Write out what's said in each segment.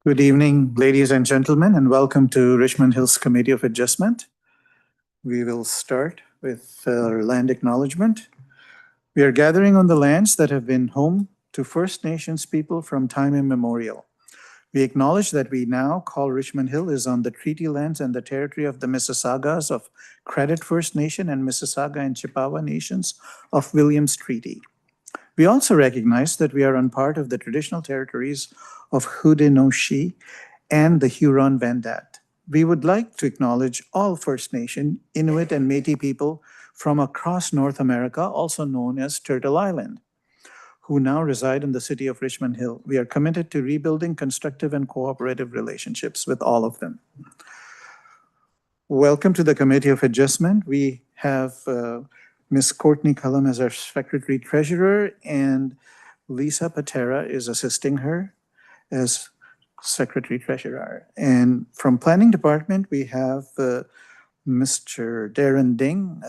Good evening, ladies and gentlemen, and welcome to Richmond Hills Committee of Adjustment. We will start with our land acknowledgement. We are gathering on the lands that have been home to First Nations people from time immemorial. We acknowledge that we now call Richmond Hill is on the treaty lands and the territory of the Mississaugas of Credit First Nation and Mississauga and Chippewa Nations of Williams Treaty. We also recognize that we are on part of the traditional territories of Haudenosaunee and the Huron-Wendat. We would like to acknowledge all First Nation, Inuit, and Métis people from across North America, also known as Turtle Island, who now reside in the city of Richmond Hill. We are committed to rebuilding constructive and cooperative relationships with all of them. Welcome to the Committee of Adjustment. We have Ms. Courtney Cullum as our Secretary Treasurer, and Lisa Patera is assisting her as Secretary Treasurer. And from Planning Department, we have Mr. Darren Ding,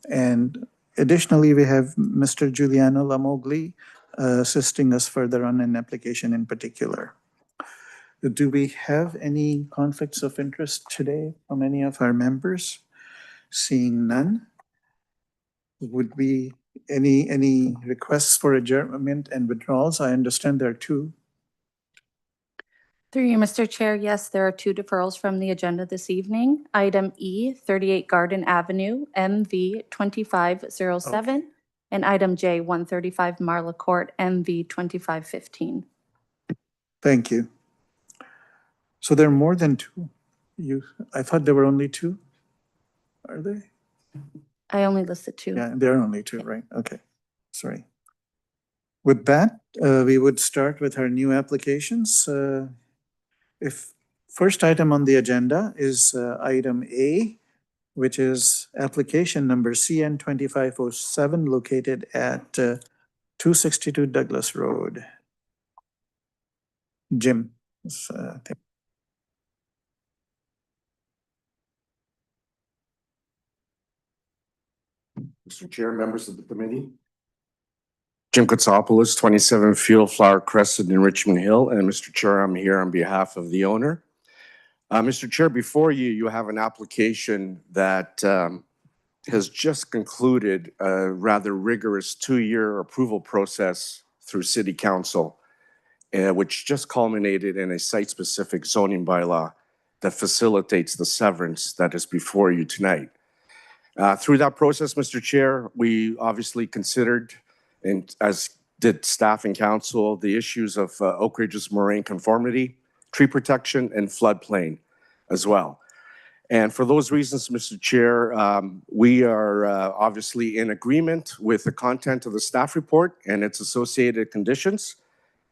and additionally, we have Mr. Giuliano Lamogli assisting us further on an application in particular. Do we have any conflicts of interest today from any of our members? Seeing none. Would be any requests for adjournment and withdrawals? I understand there are two. Through you, Mr. Chair, yes, there are two deferrals from the agenda this evening. Item E, 38 Garden Avenue, MV 2507, and item J, 135 Marla Court, MV 2515. Thank you. So there are more than two. I thought there were only two. Are they? I only listed two. Yeah, there are only two, right? Okay, sorry. With that, we would start with our new applications. If first item on the agenda is item A, which is application number CN 2507 located at 262 Douglas Road. Jim. Mr. Chair, members of the committee. Jim Kotsopoulos, 27 Field Flower Crescent in Richmond Hill. And Mr. Chair, I'm here on behalf of the owner. Mr. Chair, before you, you have an application that has just concluded a rather rigorous 2-year approval process through City Council, which just culminated in a site-specific zoning bylaw that facilitates the severance that is before you tonight. Through that process, Mr. Chair, we obviously considered, and as did staff and council, the issues of Oak Ridge's moraine conformity, tree protection, and floodplain as well. And for those reasons, Mr. Chair, we are obviously in agreement with the content of the staff report and its associated conditions,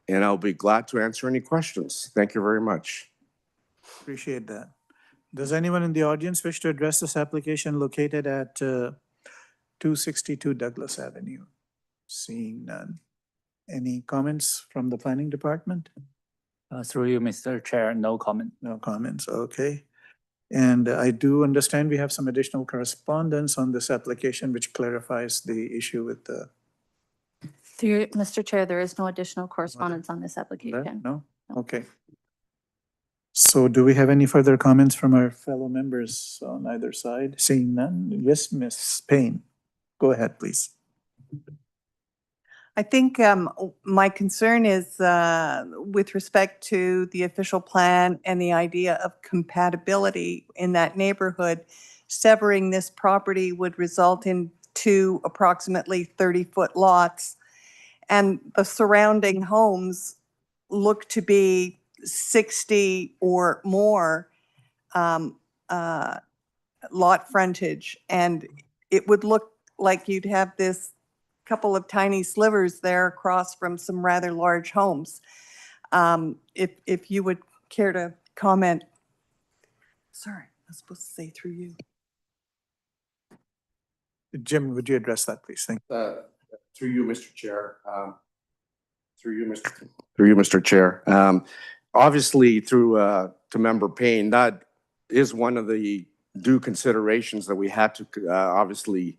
and I'll be glad to answer any questions. Thank you very much. Appreciate that. Does anyone in the audience wish to address this application located at 262 Douglas Avenue? Seeing none. Any comments from the planning department? Through you, Mr. Chair, no comment. No comments, okay. And I do understand we have some additional correspondence on this application which clarifies the issue with the Through, Mr. Chair, there is no additional correspondence on this application. No? No. Okay. So do we have any further comments from our fellow members on either side? Seeing none? Yes, Ms. Payne. Go ahead, please. I think my concern is with respect to the official plan and the idea of compatibility in that neighborhood. Severing this property would result in two approximately 30-foot lots. And the surrounding homes look to be 60 or more lot frontage. And it would look like you'd have this couple of tiny slivers there across from some rather large homes. If you would care to comment. Sorry, I was supposed to say through you. Jim, would you address that, please? Thank Through you, Mr. Chair. Through you, Mr. Chair. Obviously, to Member Payne, that is one of the due considerations that we had to obviously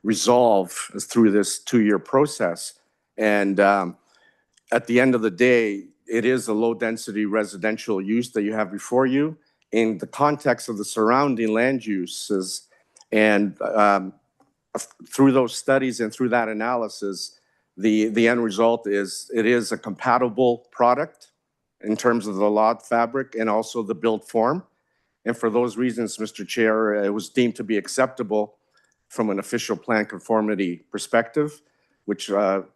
resolve through this 2-year process. And at the end of the day, it is a low-density residential use that you have before you in the context of the surrounding land uses. And through those studies and through that analysis, the end result is it is a compatible product in terms of the lot fabric and also the build form. And for those reasons, Mr. Chair, it was deemed to be acceptable from an official plan conformity perspective, which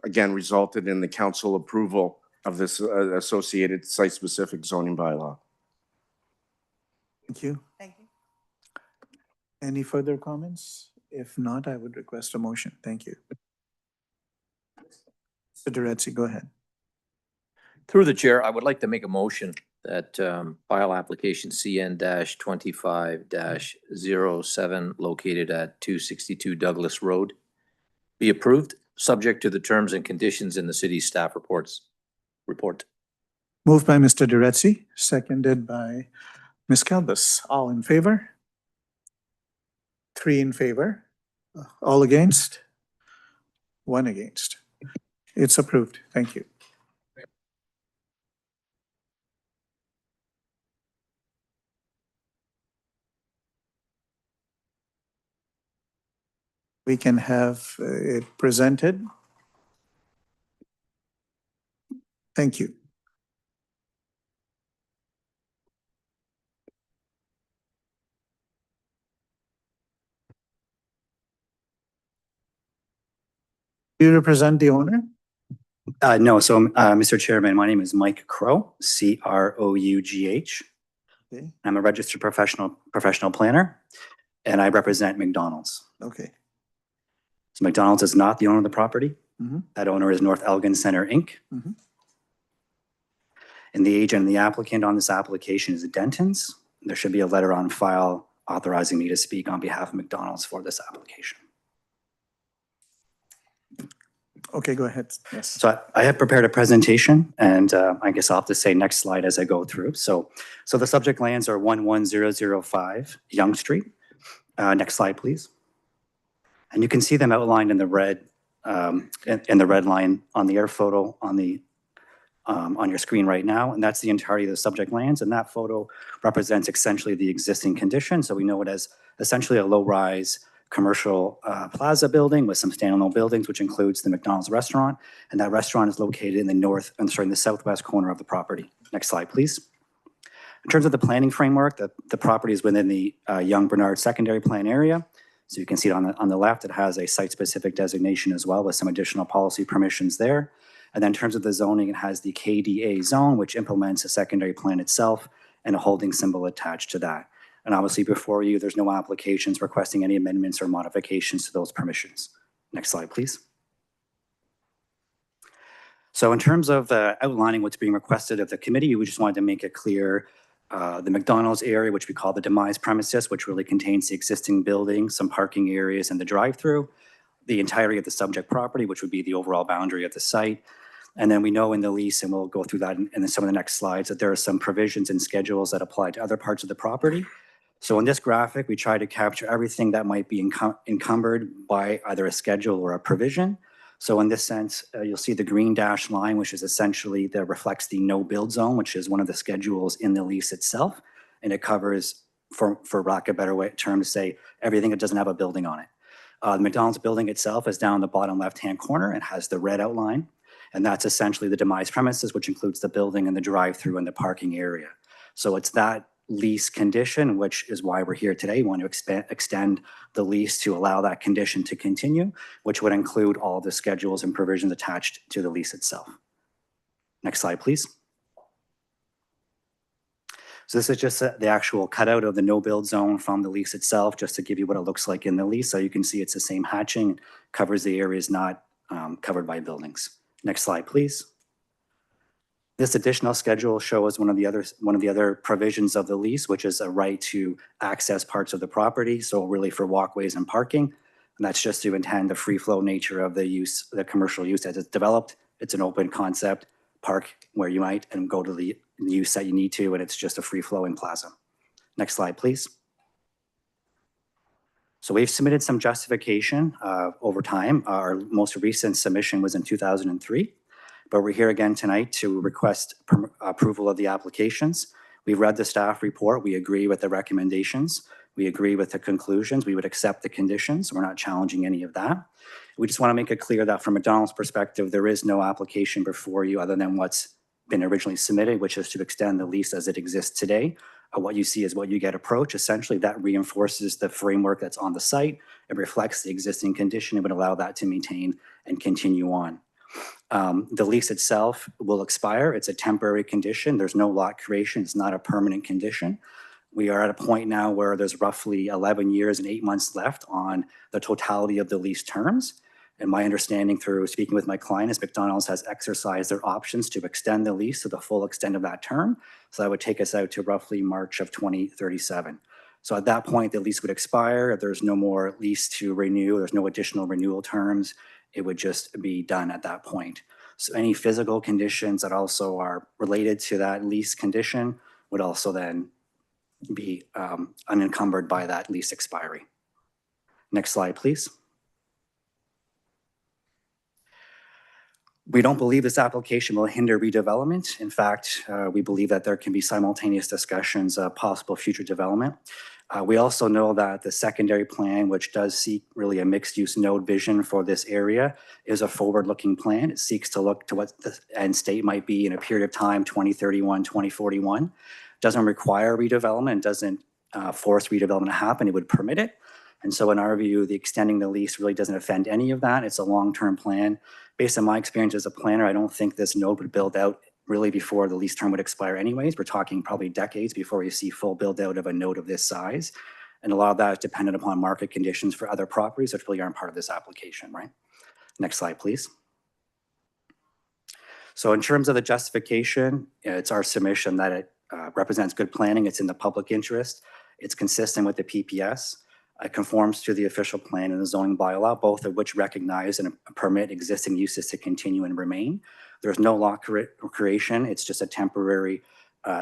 again resulted in the council approval of this associated site-specific zoning bylaw. you. Thank you. Any further comments? If not, I would request a motion. Thank you. Mr. Duretzi, go ahead. Through the chair, I would like to make a motion that file application CN-25-07 located at 262 Douglas Road be approved, subject to the terms and conditions in the city's staff report. Moved by Mr. Duretzi, seconded by Ms. Calbas. All in favor? 3 in favor. All against? 1 against. It's approved. Thank you. We can have it presented. Thank you. Do you represent the owner? No, so Mr. Chairman, my name is Mike Crough, Crough. Okay. I'm a registered professional planner, and I represent McDonald's. Okay. So McDonald's is not the owner of the property. Mhm. That owner is North Elgin Center, Inc. Mhm. And the agent and the applicant on this application is Denton's. There should be a letter on file authorizing me to speak on behalf of McDonald's for this application. Okay, go ahead. Yes. So I have prepared a presentation, and I guess I'll have to say next slide as I go through. So the subject lands are 11005 Yonge Street. Next slide, please. And you can see them outlined in the red, in the red line on the air photo on your screen right now, and that's the entirety of the subject lands. And that photo represents essentially the existing condition. So we know it as essentially a low-rise commercial plaza building with some standalone buildings, which includes the McDonald's restaurant. And that restaurant is located in the southwest corner of the property. Next slide, please. In terms of the planning framework, the property is within the Young Bernard secondary plan area. So you can see it on the left, it has a site-specific designation as well with some additional policy permissions there. And then in terms of the zoning, it has the KDA zone, which implements a secondary plan itself and a holding symbol attached to that. And obviously before you, there's no applications requesting any amendments or modifications to those permissions. Next slide, please. So in terms of outlining what's being requested of the committee, we just wanted to make it clear the McDonald's area, which we call the demise premises, which really contains the existing building, some parking areas, and the drive-through, the entirety of the subject property, which would be the overall boundary of the site. And then we know in the lease, and we'll go through that in some of the next slides, that there are some provisions and schedules that apply to other parts of the property. So in this graphic, we try to capture everything that might be encumbered by either a schedule or a provision. So in this sense, you'll see the green dashed line, which is essentially that reflects the no build zone, which is one of the schedules in the lease itself. And it covers, for lack of a better term to say, everything that doesn't have a building on it. The McDonald's building itself is down the bottom left-hand corner and has the red outline. And that's essentially the demised premises, which includes the building and the drive-through and the parking area. So it's that lease condition, which is why we're here today. We want to extend the lease to allow that condition to continue, which would include all the schedules and provisions attached to the lease itself. Next slide, please. So this is just the actual cutout of the no build zone from the lease itself, just to give you what it looks like in the lease. So you can see it's the same hatching, covers the areas not covered by buildings. Next slide, please. This additional schedule shows one of the other provisions of the lease, which is a right to access parts of the property. So really for walkways and parking. And that's just to intend the free flow nature of the use, the commercial use as it's developed. It's an open concept, park where you might and go to the use that you need to, and it's just a free flowing plaza. Next slide, please. So we've submitted some justification over time. Our most recent submission was in 2003. But we're here again tonight to request approval of the applications. We've read the staff report. We agree with the recommendations. We agree with the conclusions. We would accept the conditions. We're not challenging any of that. We just want to make it clear that from McDonald's perspective, there is no application before you other than what's been originally submitted, which is to extend the lease as it exists today. What you see is what you get approach. Essentially, that reinforces the framework that's on the site. It reflects the existing condition. It would allow that to maintain and continue on. The lease itself will expire. It's a temporary condition. There's no lot creation. It's not a permanent condition. We are at a point now where there's roughly 11 years and 8 months left on the totality of the lease terms. And my understanding through speaking with my client is McDonald's has exercised their options to extend the lease to the full extent of that term. So that would take us out to roughly March of 2037. So at that point, the lease would expire. If there's no more lease to renew, there's no additional renewal terms. It would just be done at that point. So any physical conditions that also are related to that lease condition would also then be unencumbered by that lease expiry. Next slide, please. We don't believe this application will hinder redevelopment. In fact, we believe that there can be simultaneous discussions of possible future development. We also know that the secondary plan, which does seek really a mixed-use node vision for this area, is a forward-looking plan. It seeks to look to what the end state might be in a period of time, 2031, 2041. Doesn't require redevelopment, doesn't force redevelopment to happen. It would permit it. And so in our view, the extending the lease really doesn't offend any of that. It's a long-term plan. Based on my experience as a planner, I don't think this node would build out really before the lease term would expire anyways. We're talking probably decades before we see full build out of a node of this size. And a lot of that is dependent upon market conditions for other properties which really aren't part of this application, right? Next slide, please. So in terms of the justification, it's our submission that it represents good planning. It's in the public interest. It's consistent with the PPS. It conforms to the official plan and the zoning bylaw, both of which recognize and permit existing uses to continue and remain. There's no lot creation. It's just a temporary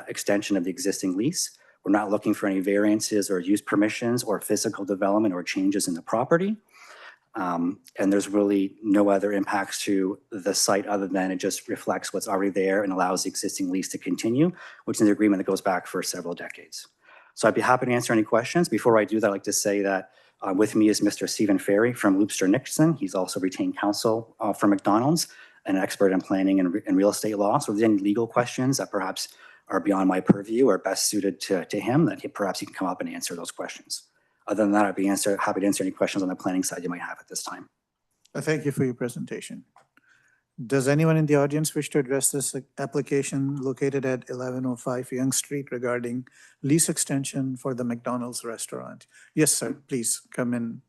extension of the existing lease. We're not looking for any variances or use permissions or physical development or changes in the property. And there's really no other impacts to the site other than it just reflects what's already there and allows the existing lease to continue, which is an agreement that goes back for several decades. So I'd be happy to answer any questions. Before I do that, I'd like to say that with me is Mr. Stephen Ferry from Loopster Nixon. He's also retained counsel for McDonald's, an expert in planning and real estate law. So if there's any legal questions that perhaps are beyond my purview or best suited to him, that perhaps he can come up and answer those questions. Other than that, I'd be happy to answer any questions on the planning side you might have at this time. Thank you for your presentation. Does anyone in the audience wish to address this application located at 1105 Yonge Street regarding lease extension for the McDonald's restaurant? Yes, sir. Please come and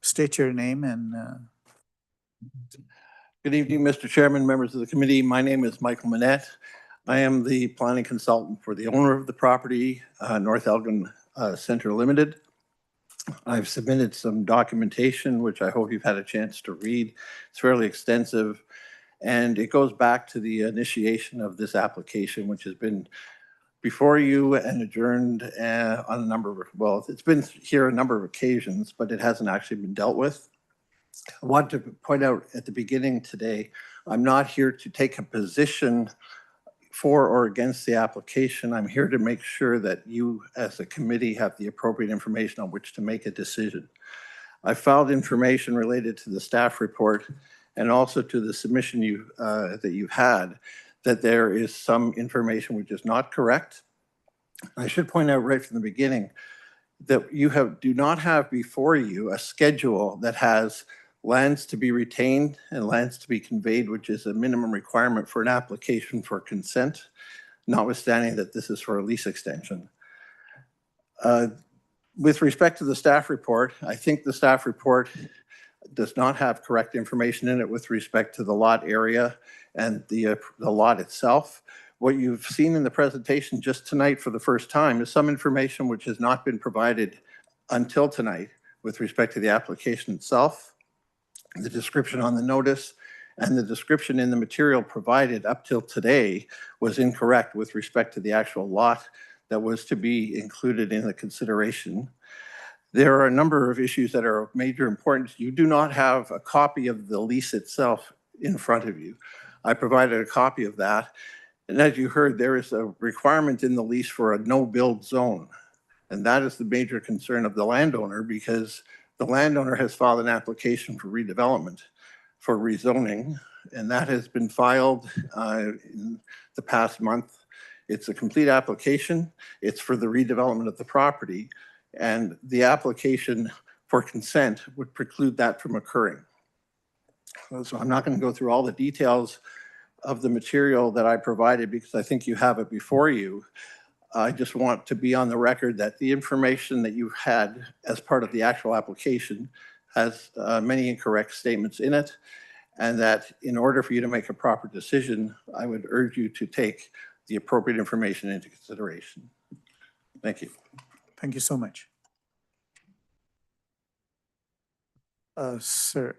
state your name and. Good evening, Mr. Chairman, members of the committee. My name is Michael Manette. I am the planning consultant for the owner of the property, North Elgin Center Limited. I've submitted some documentation, which I hope you've had a chance to read. It's fairly extensive, and it goes back to the initiation of this application, which has been before you and adjourned on a number of, well, it's been here a number of occasions, but it hasn't actually been dealt with. I want to point out at the beginning today, I'm not here to take a position for or against the application. I'm here to make sure that you, as a committee, have the appropriate information on which to make a decision. I filed information related to the staff report and also to the submission that you've had, that there is some information which is not correct. I should point out right from the beginning that you do not have before you a schedule that has lands to be retained and lands to be conveyed, which is a minimum requirement for an application for consent, notwithstanding that this is for a lease extension. With respect to the staff report, I think the staff report does not have correct information in it with respect to the lot area and the lot itself. What you've seen in the presentation just tonight for the first time is some information which has not been provided until tonight with respect to the application itself, the description on the notice, and the description in the material provided up till today was incorrect with respect to the actual lot that was to be included in the consideration. There are a number of issues that are of major importance. You do not have a copy of the lease itself in front of you. I provided a copy of that. And as you heard, there is a requirement in the lease for a no-build zone. And that is the major concern of the landowner, because the landowner has filed an application for redevelopment, for rezoning, and that has been filed in the past month. It's a complete application. It's for the redevelopment of the property, and the application for consent would preclude that from occurring. So I'm not going to go through all the details of the material that I provided because I think you have it before you. I just want to be on the record that the information that you've had as part of the actual application has many incorrect statements in it, and that in order for you to make a proper decision, I would urge you to take the appropriate information into consideration. Thank you. Thank you so much. Sir.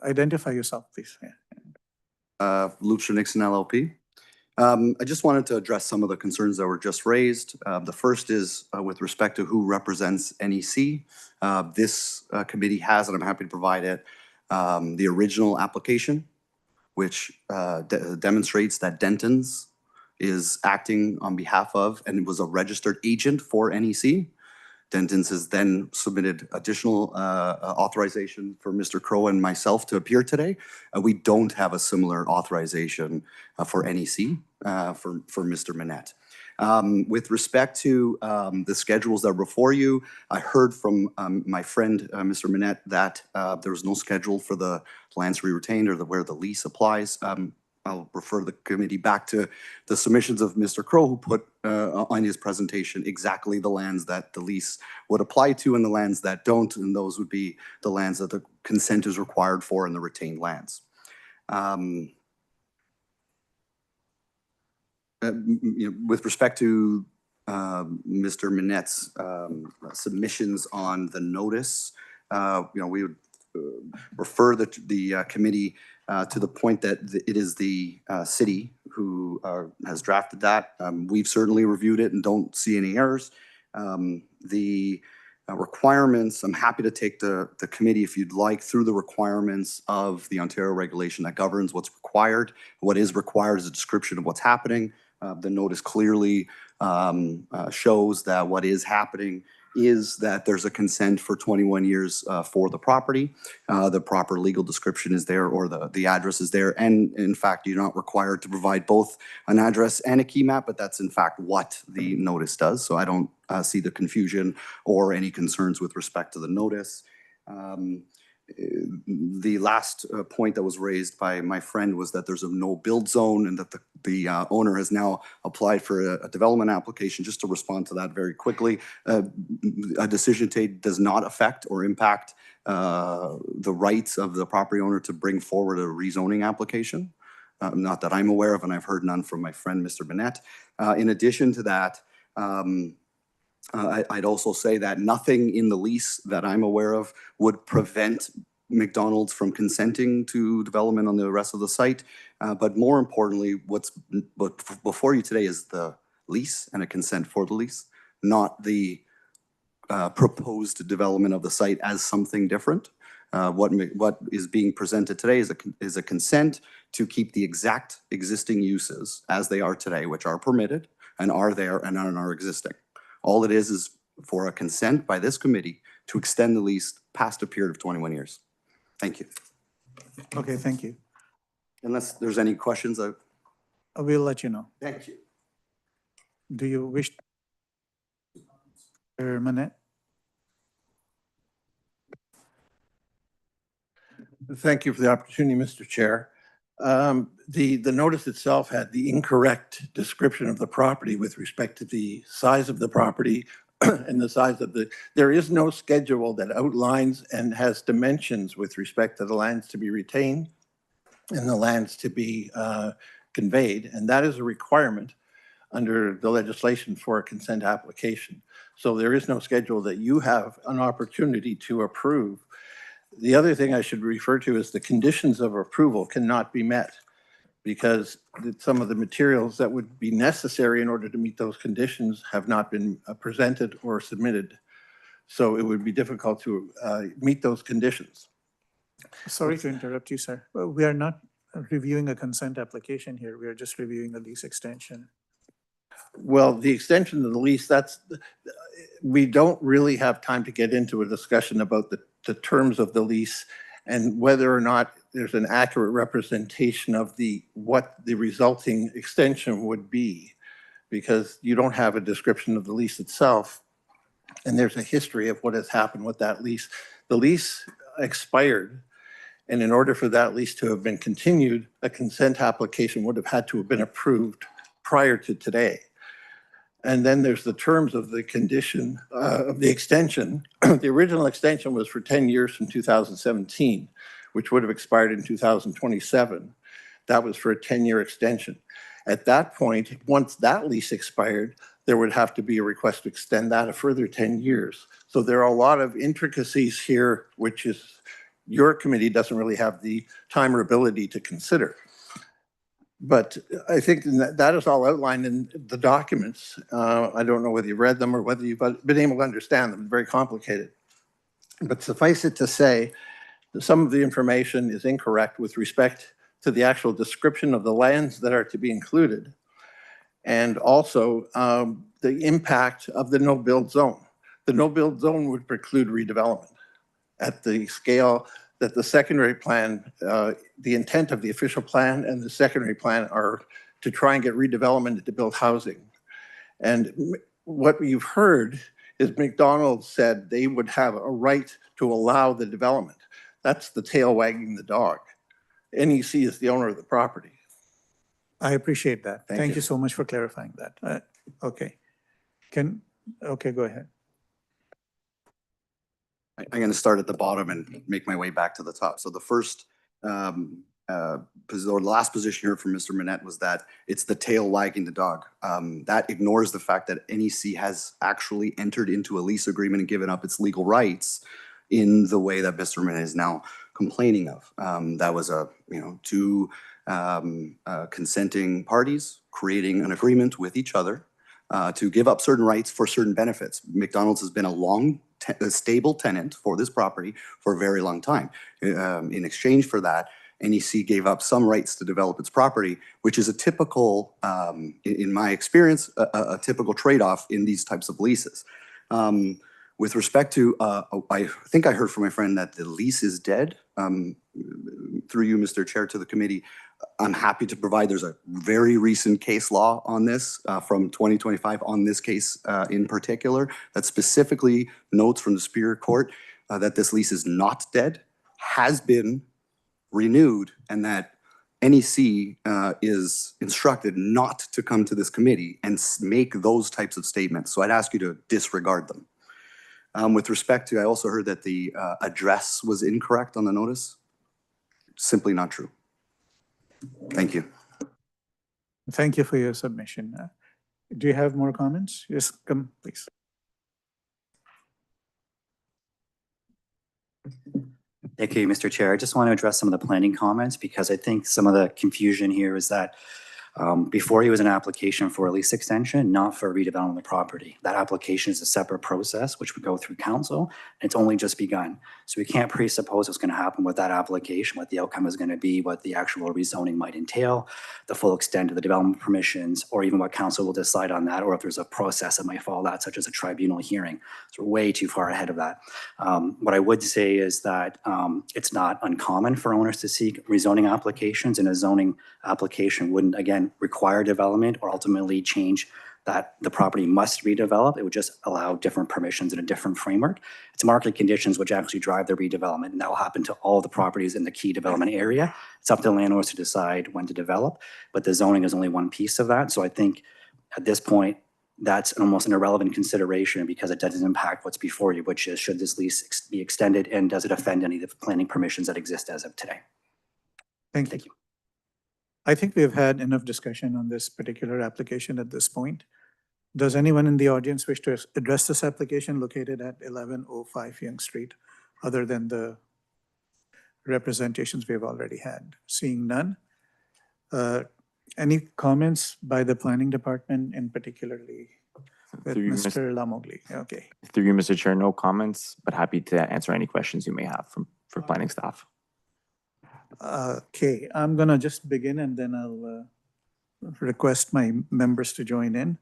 Identify yourself, please. Yeah. Lucia Nixon LLP. I just wanted to address some of the concerns that were just raised. The first is with respect to who represents NEC. This committee has, and I'm happy to provide it, the original application, which demonstrates that Denton's is acting on behalf of and was a registered agent for NEC. Denton's has then submitted additional authorization for Mr. Crow and myself to appear today. We don't have a similar authorization for NEC for Mr. Manette. With respect to the schedules that are before you, I heard from my friend, Mr. Manette, that there was no schedule for the lands to be retained or where the lease applies. I'll refer the committee back to the submissions of Mr. Crow, who put on his presentation exactly the lands that the lease would apply to and the lands that don't, and those would be the lands that the consent is required for and the retained lands. With respect to Mr. Manette's submissions on the notice, we would refer the committee to the point that it is the city who has drafted that. We've certainly reviewed it and don't see any errors. The requirements, I'm happy to take the committee, if you'd like, through the requirements of the Ontario regulation that governs what's required. What is required is a description of what's happening. The notice clearly shows that what is happening is that there's a consent for 21 years for the property. The proper legal description is there, or the address is there. And in fact, you're not required to provide both an address and a key map, but that's in fact what the notice does. So I don't see the confusion or any concerns with respect to the notice. The last point that was raised by my friend was that there's a no build zone and that the owner has now applied for a development application. Just to respond to that very quickly, a decision does not affect or impact the rights of the property owner to bring forward a rezoning application. Not that I'm aware of, and I've heard none from my friend, Mr. Manette. In addition to that, I'd also say that nothing in the lease that I'm aware of would prevent McDonald's from consenting to development on the rest of the site. But more importantly, what's before you today is the lease and a consent for the lease. not the proposed development of the site as something different. What is being presented today is a consent to keep the exact existing uses as they are today, which are permitted and are there and are existing. All it is for a consent by this committee to extend the lease past a period of 21 years. Thank you. Okay, thank you. Unless there's any questions, We'll let you know. thank you. Do you wish? Mr. Manette? Thank you for the opportunity, Mr. Chair. The notice itself had the incorrect description of the property with respect to the size of the property and the size of there is no schedule that outlines and has dimensions with respect to the lands to be retained and the lands to be conveyed. And that is a requirement under the legislation for a consent application. So there is no schedule that you have an opportunity to approve. The other thing I should refer to is the conditions of approval cannot be met because some of the materials that would be necessary in order to meet those conditions have not been presented or submitted. So it would be difficult to meet those conditions. Sorry to interrupt you, sir. We are not reviewing a consent application here. We are just reviewing a lease extension. Well, the extension of the lease, we don't really have time to get into a discussion about the terms of the lease and whether or not there's an accurate representation of what the resulting extension would be, because you don't have a description of the lease itself. And there's a history of what has happened with that lease. The lease expired, and in order for that lease to have been continued, a consent application would have had to have been approved prior to today. And then there's the terms of the condition of the extension. The original extension was for 10 years from 2017, which would have expired in 2027. That was for a 10-year extension. At that point, once that lease expired, there would have to be a request to extend that a further 10 years. So there are a lot of intricacies here, which is your committee doesn't really have the time or ability to consider. But I think that is all outlined in the documents. I don't know whether you read them or whether you've been able to understand them. It's very complicated. But suffice it to say, that some of the information is incorrect with respect to the actual description of the lands that are to be included, and also the impact of the no-build zone. The no-build zone would preclude redevelopment at the scale that the secondary plan, the intent of the official plan and the secondary plan are to try and get redevelopment to build housing. And what you've heard is McDonald's said they would have a right to allow the development. That's the tail wagging the dog. NEC is the owner of the property. I appreciate that. Thank Thank you. you so much for clarifying that. Okay. Okay, go ahead. I'm going to start at the bottom and make my way back to the top. So the first, or the last position here from Mr. Manette was that it's the tail wagging the dog. That ignores the fact that NEC has actually entered into a lease agreement and given up its legal rights in the way that Mr. Manette is now complaining of. That was two consenting parties creating an agreement with each other to give up certain rights for certain benefits. McDonald's has been a stable tenant for this property for a very long time. In exchange for that, NEC gave up some rights to develop its property, which is a typical, in my experience, a typical trade-off in these types of leases. With respect to, I think I heard from my friend that the lease is dead. Through you, Mr. Chair, to the committee, I'm happy to provide, there's a very recent case law on this from 2025 on this case in particular that specifically notes from the Superior Court that this lease is not dead, has been renewed, and that NEC is instructed not to come to this committee and make those types of statements. So I'd ask you to disregard them. With respect to, I also heard that the address was incorrect on the notice. Simply not true. Thank you. Thank you for your submission. Do you have more comments? Yes, come, please. Thank you, Mr. Chair. I just want to address some of the planning comments because I think some of the confusion here is that Before he was an application for a lease extension, not for redevelopment of the property. That application is a separate process, which would go through council, and it's only just begun. So we can't presuppose what's going to happen with that application, what the outcome is going to be, what the actual rezoning might entail, the full extent of the development permissions, or even what council will decide on that, or if there's a process that might follow that, such as a tribunal hearing. So we're way too far ahead of that. What I would say is that it's not uncommon for owners to seek rezoning applications, and a zoning application wouldn't, again, require development or ultimately change that the property must redevelop. It would just allow different permissions in a different framework. It's market conditions which actually drive the redevelopment, and that will happen to all the properties in the key development area. It's up to landlords to decide when to develop, but the zoning is only one piece of that. So I think at this point, that's almost an irrelevant consideration because it doesn't impact what's before you, which is should this lease be extended and does it offend any of the planning permissions that exist as of today? Thank you. I think we've had enough discussion on this particular application at this point. Does anyone in the audience wish to address this application located at 1105 Yonge Street, other than the representations we've already had? Seeing none. Any comments by the planning department, and particularly with Through you, Mr. Lamogli? Okay. Through you, Mr. Chair, no comments, but happy to answer any questions you may have for planning staff. Okay, I'm gonna just begin and then I'll request my members to join in.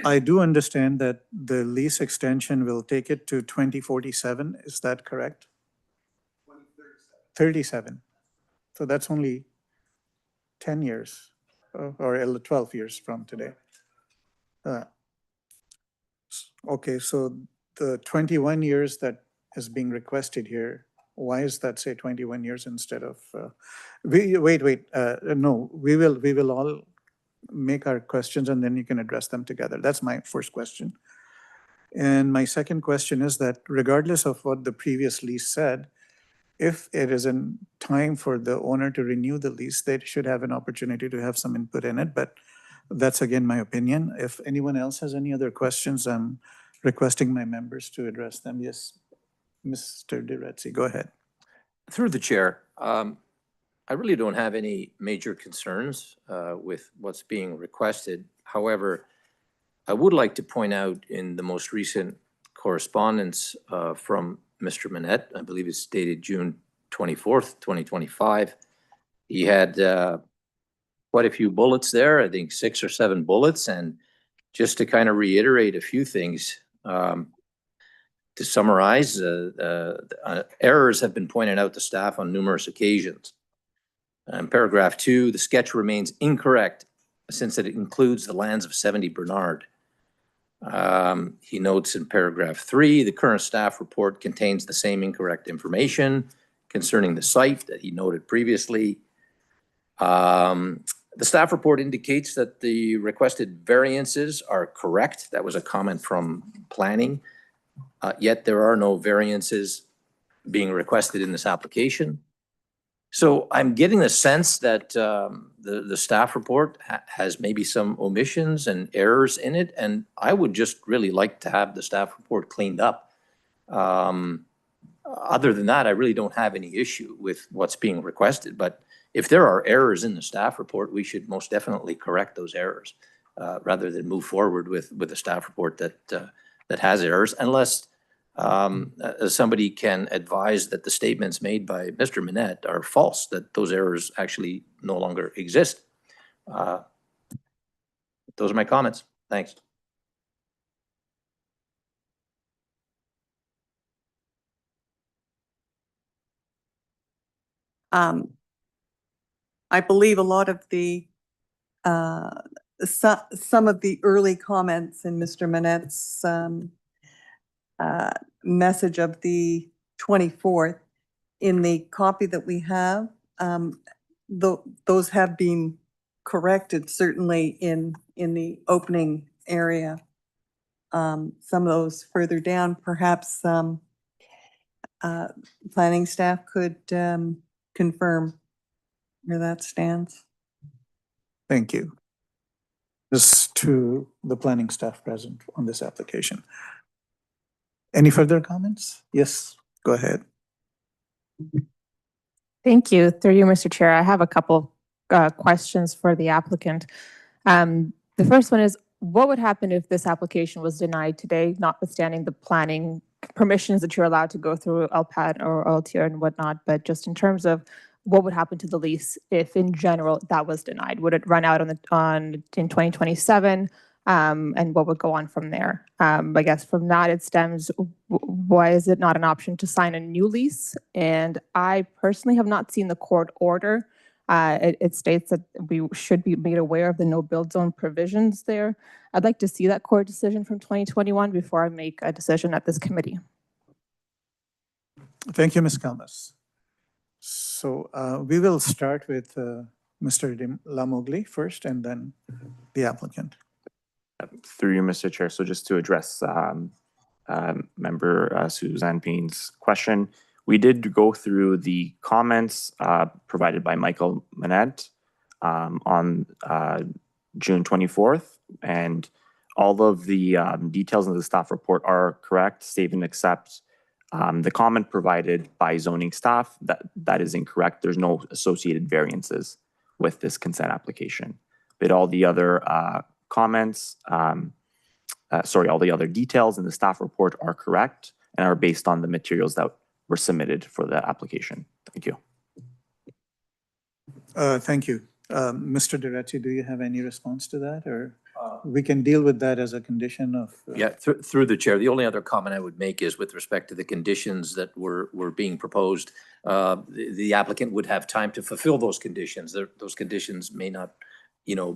I do understand that the lease extension will take it to 2047. Is that correct? 37. So that's only 10 years or 12 years from today. Okay, so the 21 years that is being requested here, why is that, say, 21 years instead of, no, we will all make our questions and then you can address them together. That's my first question. And my second question is that regardless of what the previous lease said, if it is in time for the owner to renew the lease, they should have an opportunity to have some input in it. But that's again my opinion. If anyone else has any other questions, I'm requesting my members to address them. Yes, Mr. DeRetzi, go ahead. Through the chair, I really don't have any major concerns with what's being requested. However, I would like to point out in the most recent correspondence from Mr. Manette, I believe it's dated June 24th, 2025. He had quite a few bullets there, I think 6 or 7 bullets. And just to kind of reiterate a few things, to summarize, errors have been pointed out to staff on numerous occasions. In paragraph 2, the sketch remains incorrect since it includes the lands of 70 Bernard. He notes in paragraph 3, the current staff report contains the same incorrect information concerning the site that he noted previously. The staff report indicates that the requested variances are correct. That was a comment from planning. Yet there are no variances being requested in this application. So I'm getting the sense that the staff report has maybe some omissions and errors in it, and I would just really like to have the staff report cleaned up. Other than that, I really don't have any issue with what's being requested, but if there are errors in the staff report, we should most definitely correct those errors rather than move forward with a staff report that has errors, unless somebody can advise that the statements made by Mr. Manette are false, that those errors actually no longer exist. Those are my comments. Thanks. I believe a lot of the some of the early comments in Mr. Manette's message of the 24th in the copy that we have, those have been corrected certainly in the opening area. Some of those further down, perhaps planning staff could confirm where that stands. Thank you. This to the planning staff present on this application. Any further comments? Yes, go ahead. Thank you. Through you, Mr. Chair, I have a couple questions for the applicant. The first one is, what would happen if this application was denied today, notwithstanding the planning permissions that you're allowed to go through LPAT or LTR and whatnot, but just in terms of what would happen to the lease if in general that was denied? Would it run out in 2027? And what would go on from there? I guess from that it stems, why is it not an option to sign a new lease? And I personally have not seen the court order. It states that we should be made aware of the no build zone provisions there. I'd like to see that court decision from 2021 before I make a decision at this committee. Thank you, Ms. Kalmas. So we will start with Mr. Lamogli first and then the applicant. Through you, Mr. Chair. So just to address Member Suzanne Payne's question, we did go through the comments provided by Michael Manette on June 24th, and all of the details of the staff report are correct, save and accept. The comment provided by zoning staff, that is incorrect. There's no associated variances with this consent application. But all the other comments, all the other details in the staff report are correct and are based on the materials that were submitted for the application. Thank you. Thank you. Mr. Duretti, do you have any response to that, or we can deal with that as a condition of? Yeah, through the chair, the only other comment I would make is with respect to the conditions that were being proposed. The applicant would have time to fulfill those conditions. Those conditions may not,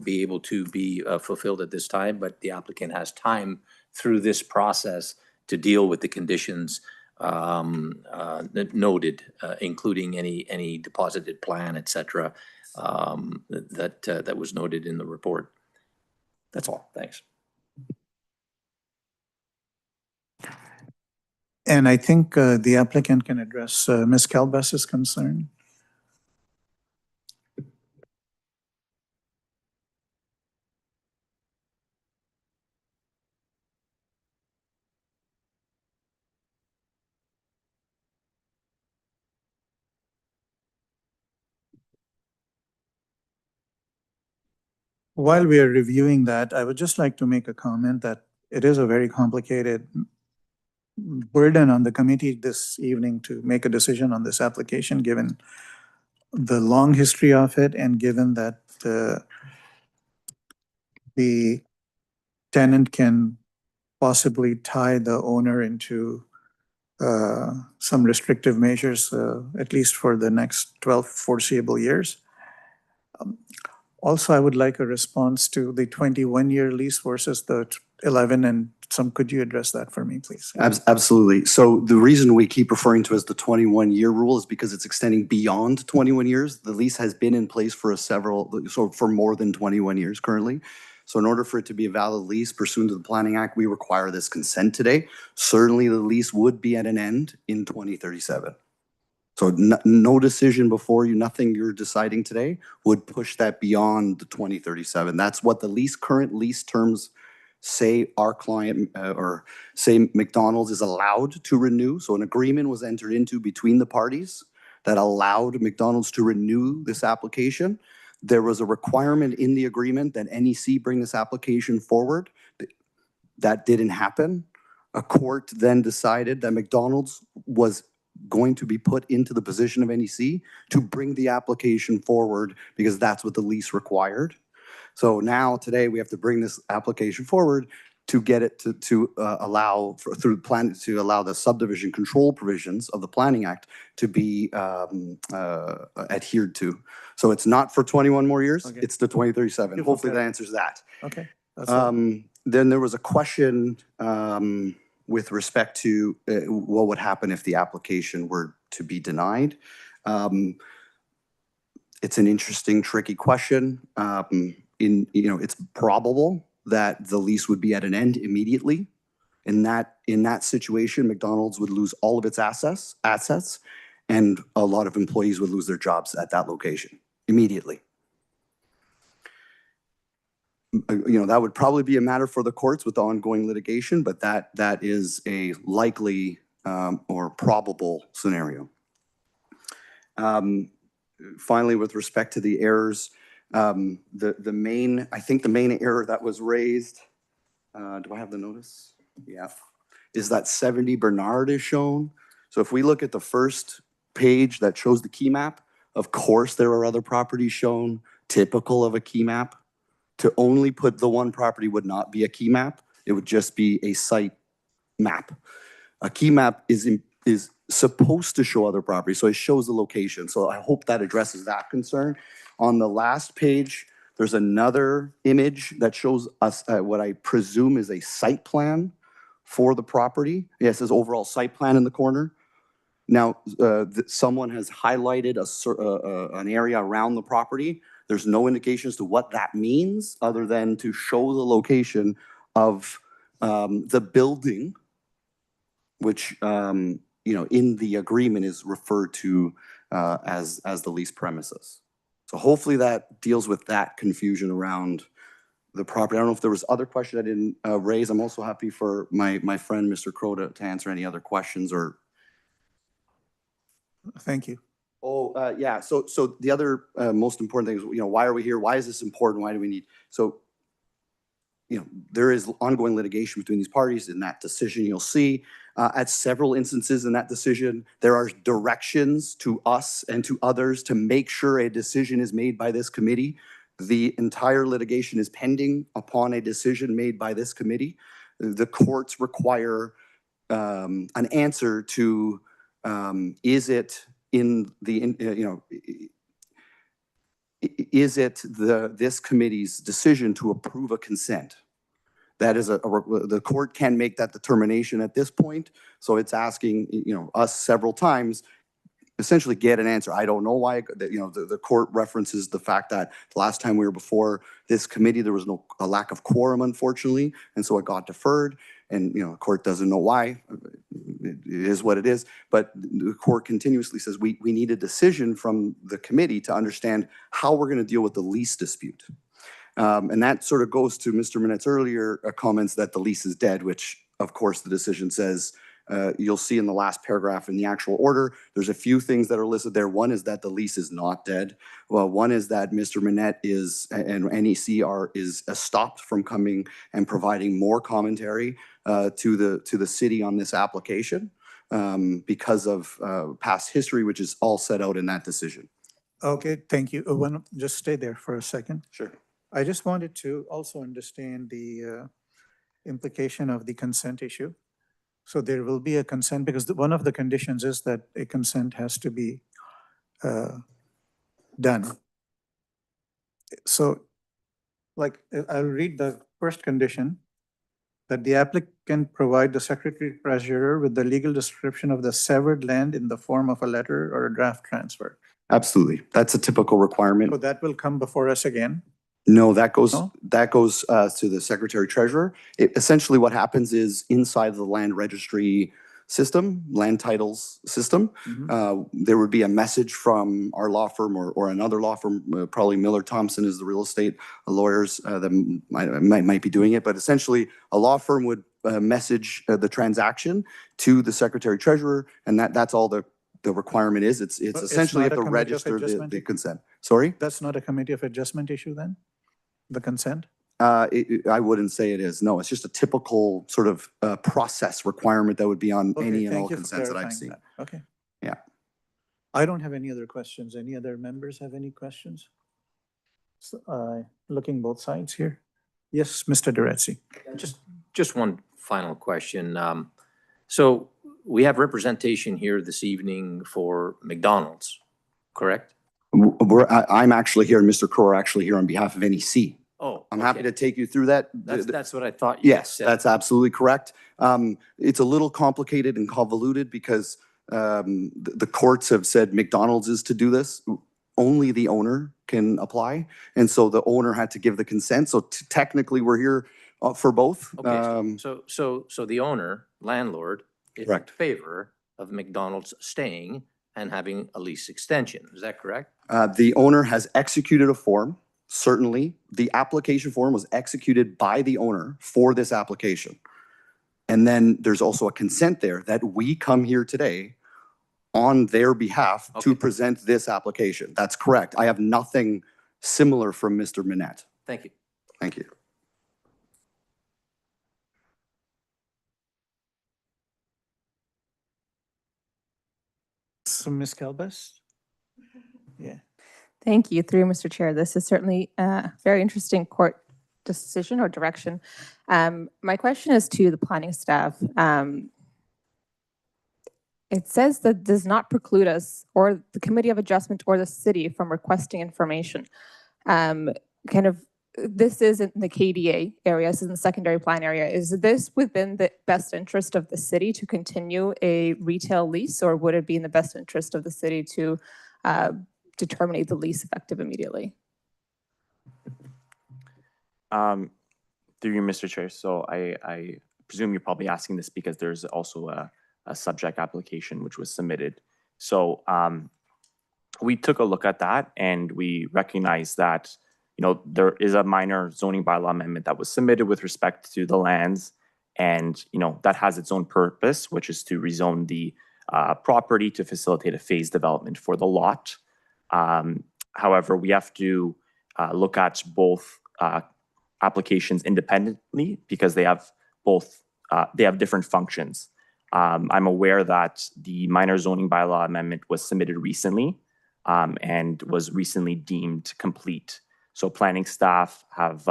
be able to be fulfilled at this time, but the applicant has time through this process to deal with the conditions noted, including any deposited plan, et cetera, that was noted in the report. That's all. Thanks. And I think the applicant can address Ms. Kalbas's concern. While we are reviewing that, I would just like to make a comment that it is a very complicated burden on the committee this evening to make a decision on this application, given the long history of it and given that the tenant can possibly tie the owner into some restrictive measures, at least for the next 12 foreseeable years. Also, I would like a response to the 21-year lease versus the 11 and some. Could you address that for me, please? Absolutely. So the reason we keep referring to as the 21-year rule is because it's extending beyond 21 years. The lease has been in place for for more than 21 years currently. So in order for it to be a valid lease pursuant to the Planning Act, we require this consent today. Certainly the lease would be at an end in 2037. So no decision before you, nothing you're deciding today would push that beyond the 2037. That's what the current lease terms say our client or say McDonald's is allowed to renew. So an agreement was entered into between the parties that allowed McDonald's to renew this application. There was a requirement in the agreement that NEC bring this application forward. That didn't happen. A court then decided that McDonald's was going to be put into the position of NEC to bring the application forward because that's what the lease required. So now today we have to bring this application forward to get it to allow through plan to allow the subdivision control provisions of the Planning Act to be adhered to. So it's not for 21 more years. Okay. It's the 2037. Beautiful. Hopefully that answers that. Okay. That's all. Then there was a question with respect to what would happen if the application were to be denied. It's an interesting, tricky question. It's probable that the lease would be at an end immediately. In that situation, McDonald's would lose all of its assets, and a lot of employees would lose their jobs at that location immediately. That would probably be a matter for the courts with the ongoing litigation, but that is a likely or probable scenario. Finally, with respect to the errors, The main, I think the main error that was raised, do I have the notice? Yeah, is that 70 Bernard is shown. So if we look at the first page that shows the key map, of course, there are other properties shown, typical of a key map. To only put the one property would not be a key map. It would just be a site map. A key map is supposed to show other properties, so it shows the location. So I hope that addresses that concern. On the last page, there's another image that shows us what I presume is a site plan for the property. Yeah, it says overall site plan in the corner. Now, someone has highlighted an area around the property. There's no indication as to what that means other than to show the location of the building, which in the agreement is referred to as the lease premises. So hopefully that deals with that confusion around the property. I don't know if there was other question I didn't raise. I'm also happy for my friend, Mr. Crow, to answer any other questions or. Thank you. Oh, yeah. So the other most important thing is, why are we here? Why is this important? Why do we need? So, there is ongoing litigation between these parties. In that decision, you'll see at several instances in that decision, there are directions to us and to others to make sure a decision is made by this committee. The entire litigation is pending upon a decision made by this committee. The courts require an answer to is it in the is it this committee's decision to approve a consent? That is the court can make that determination at this point. So it's asking us several times, essentially get an answer. I don't know why. The court references the fact that the last time we were before this committee, there was a lack of quorum, unfortunately, and so it got deferred. And the court doesn't know why. It is what it is. But the court continuously says we need a decision from the committee to understand how we're going to deal with the lease dispute. And that sort of goes to Mr. Manette's earlier comments that the lease is dead, which of course the decision says. You'll see in the last paragraph in the actual order, there's a few things that are listed there. One is that the lease is not dead. Well, one is that Mr. Manette and NEC is stopped from coming and providing more commentary to the city on this application because of past history, which is all set out in that decision. Okay, thank you. Just stay there for a second. Sure. I just wanted to also understand the implication of the consent issue. So there will be a consent because one of the conditions is that a consent has to be done. So I'll read the first condition, that the applicant provide the secretary treasurer with the legal description of the severed land in the form of a letter or a draft transfer. Absolutely. That's a typical requirement. So that will come before us again? No, that goes No? To the secretary treasurer. Essentially what happens is inside the land registry system, land titles system, there would be a message from our law firm or another law firm, probably Miller Thompson is the real estate lawyers that might be doing it, but essentially a law firm would message the transaction to the secretary treasurer, and that's all the requirement is. It's essentially not you have a to committee of register adjustment? the consent. Sorry? That's not a committee of adjustment issue then? The consent? I wouldn't say it is. No, it's just a typical sort of process requirement that would be on Okay, any and thank all you for consents that I've clarifying seen. that. Okay. Yeah. I don't have any other questions. Any other members have any questions? Looking both sides here. Yes, Mr. Duretzi. Just one final question. So we have representation here this evening for McDonald's, correct? I'm actually here, and Mr. Crow are actually here on behalf of NEC. Oh, I'm happy okay. to take you through that. That's what I thought you Yes, said. that's absolutely correct. It's a little complicated and convoluted because the courts have said McDonald's is to do this. Only the owner can apply. And so the owner had to give the consent. So technically, we're here for both. Okay, so the owner, landlord, is in Correct. favor of McDonald's staying and having a lease extension. Is that correct? The owner has executed a form. Certainly, the application form was executed by the owner for this application. And then there's also a consent there that we come here today on their behalf to Okay. present this application. That's correct. I have nothing similar from Mr. Manette. Thank you. Thank you. So Ms. Kalbas? Yeah. Thank you, through Mr. Chair. This is certainly a very interesting court decision or direction. My question is to the planning staff. It says that does not preclude us or the Committee of Adjustment or the city from requesting information. This is in the KDA area, this is in the secondary plan area. Is this within the best interest of the city to continue a retail lease, or would it be in the best interest of the city to terminate the lease effective immediately? Through you, Mr. Chair. So I presume you're probably asking this because there's also a subject application which was submitted. So we took a look at that and we recognized that, you know, there is a minor zoning bylaw amendment that was submitted with respect to the lands, and, you know, that has its own purpose, which is to rezone the property to facilitate a phased development for the lot. However, we have to look at both applications independently because they have different functions. I'm aware that the minor zoning bylaw amendment was submitted recently and was recently deemed complete. So planning staff have,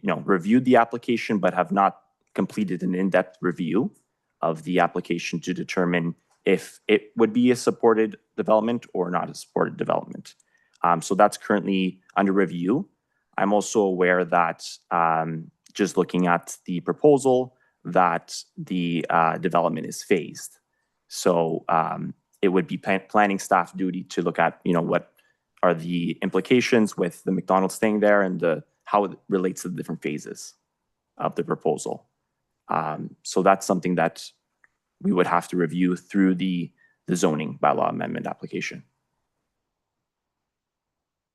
reviewed the application, but have not completed an in-depth review of the application to determine if it would be a supported development or not a supported development. So that's currently under review. I'm also aware that just looking at the proposal, that the development is phased. So it would be planning staff duty to look at, what are the implications with the McDonald's staying there and how it relates to the different phases of the proposal. So that's something that we would have to review through the zoning bylaw amendment application.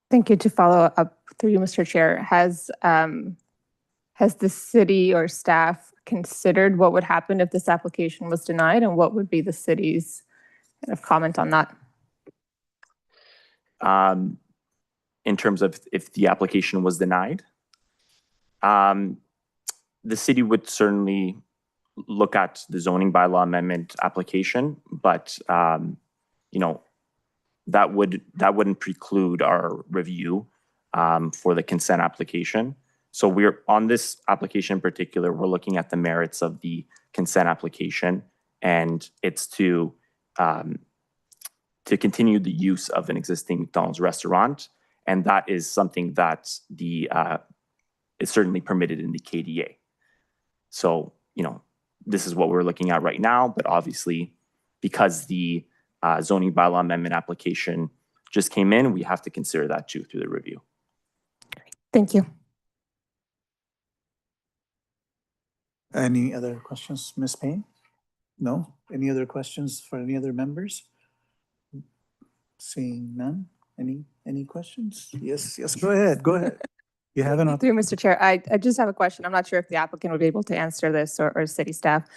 Thank you. To follow up through you, Mr. Chair, has the city or staff considered what would happen if this application was denied, and what would be the city's kind of comment on that? In terms of if the application was denied, the city would certainly look at the zoning bylaw amendment application, but that wouldn't preclude our review for the consent application. So we're on this application in particular, we're looking at the merits of the consent application, and it's to continue the use of an existing McDonald's restaurant, and that is something that is certainly permitted in the KDA. So, this is what we're looking at right now, but obviously, because the zoning bylaw amendment application just came in, we have to consider that too through the review. Thank you. Any other questions, Ms. Payne? No? Any other questions for any other members? Seeing none. Any questions? Yes, go ahead. You have an opportunity. Through Mr. Chair, I just have a question. I'm not sure if the applicant would be able to answer this or city staff.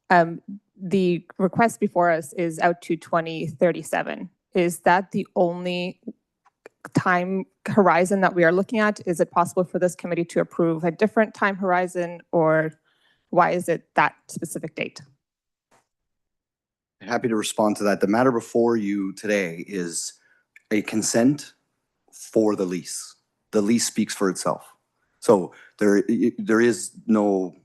The request before us is out to 2037. Is that the only time horizon that we are looking at? Is it possible for this committee to approve a different time horizon, or why is it that specific date? Happy to respond to that. The matter before you today is a consent for the lease. The lease speaks for itself. So there is no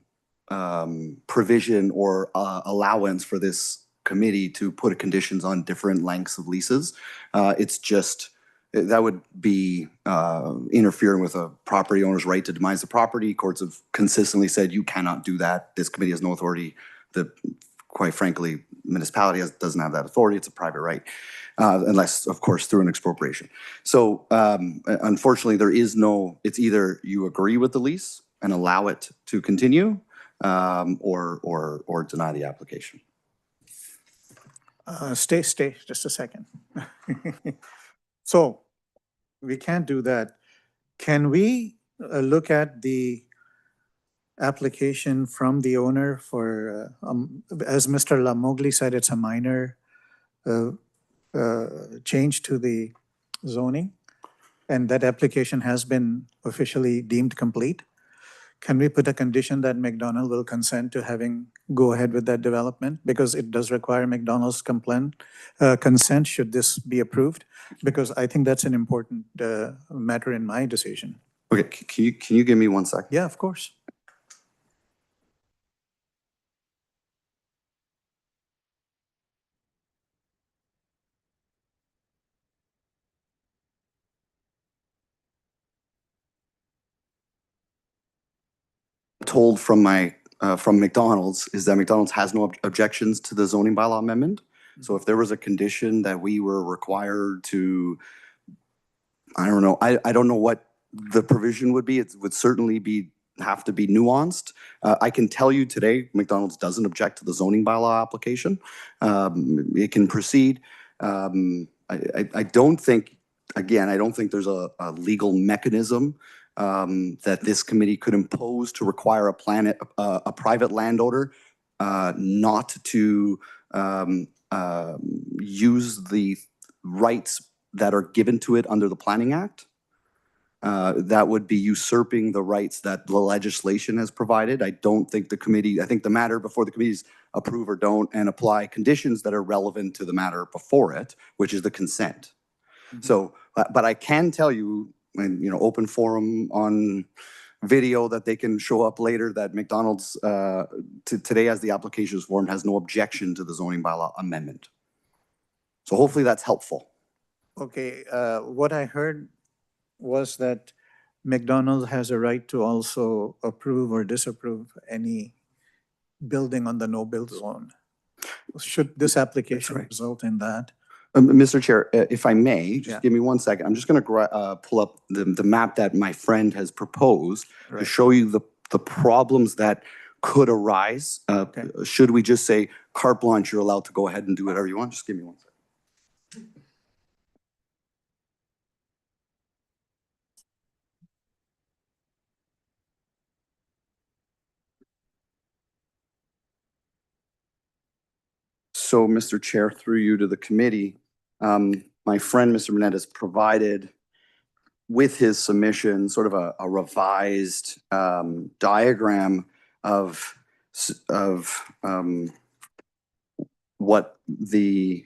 provision or allowance for this committee to put conditions on different lengths of leases. It's just, that would be interfering with a property owner's right to demise the property. Courts have consistently said you cannot do that. This committee has no authority. Quite frankly, municipality doesn't have that authority. It's a private right, unless, of course, through an expropriation. So unfortunately, there is no, it's either you agree with the lease and allow it to continue, or deny the application. Stay just a second. So we can't do that. Can we look at the application from the owner for, as Mr. Lamogli said, it's a minor change to the zoning, and that application has been officially deemed complete, can we put a condition that McDonald will consent to having go ahead with that development? Because it does require McDonald's consent should this be approved, because I think that's an important matter in my decision. Okay, can you give me 1 second? Yeah, of course. Told from from McDonald's is that McDonald's has no objections to the zoning bylaw amendment. So if there was a condition that we were required to, I don't know, I don't know what the provision would be. It would certainly have to be nuanced. I can tell you today, McDonald's doesn't object to the zoning bylaw application. It can proceed. I don't think, again, I don't think there's a legal mechanism that this committee could impose to require a private landowner not to use the rights that are given to it under the Planning Act. That would be usurping the rights that the legislation has provided. I don't think the committee, I think the matter before the committees approve or don't and apply conditions that are relevant to the matter before it, which is the consent. So, but I can tell you, and open forum on video that they can show up later, that McDonald's today as the application is formed has no objection to the zoning bylaw amendment. So hopefully that's helpful. Okay, what I heard was that McDonald's has a right to also approve or disapprove any building on the no-build zone. Should this application right. result in that? Mr. Chair, if I may, just Yeah. give me 1 second. I'm just going to pull up the map that my friend has proposed to Right. show you the problems that could arise. Okay. Should we just say carte blanche, you're allowed to go ahead and do whatever you want? Just give me 1 second. So, Mr. Chair, through you to the committee, my friend, Mr. Manette, has provided with his submission sort of a revised diagram of what he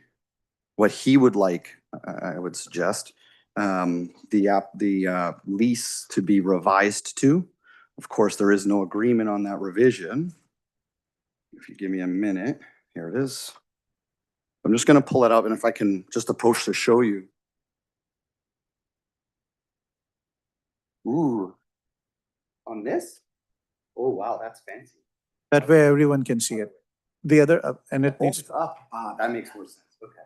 would like, I would suggest, the lease to be revised to. Of course, there is no agreement on that revision. If you give me a minute, here it is. I'm just going to pull it up, and if I can just approach to show you. Ooh, on this? Oh, wow, that's fancy. That way everyone can see it. The other, and it Oh, needs, it's up. That makes more sense. Okay.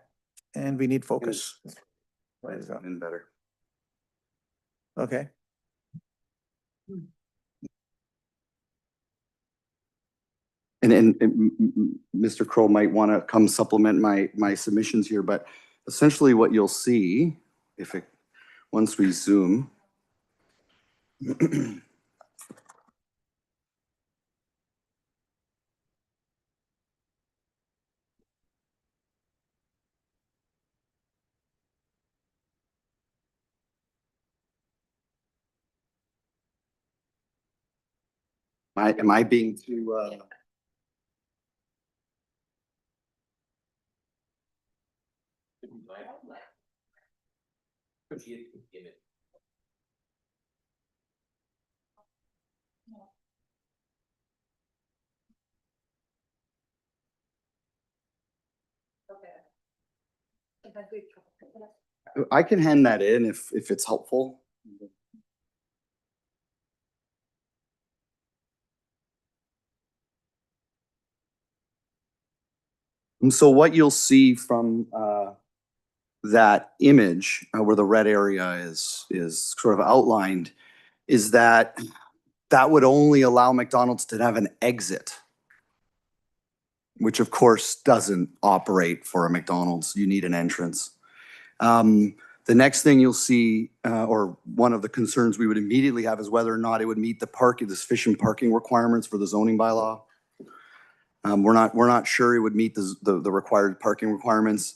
and we need focus. Right, in better. Okay. And Mr. Crow might want to come supplement my submissions here, but essentially what you'll see, once we zoom. Am I being too, I can hand that in if it's helpful. And so what you'll see from that image where the red area is sort of outlined is that would only allow McDonald's to have an exit, which of course doesn't operate for a McDonald's. You need an entrance. The next thing you'll see, or one of the concerns we would immediately have, is whether or not it would meet the sufficient parking requirements for the zoning bylaw. We're not sure it would meet the required parking requirements.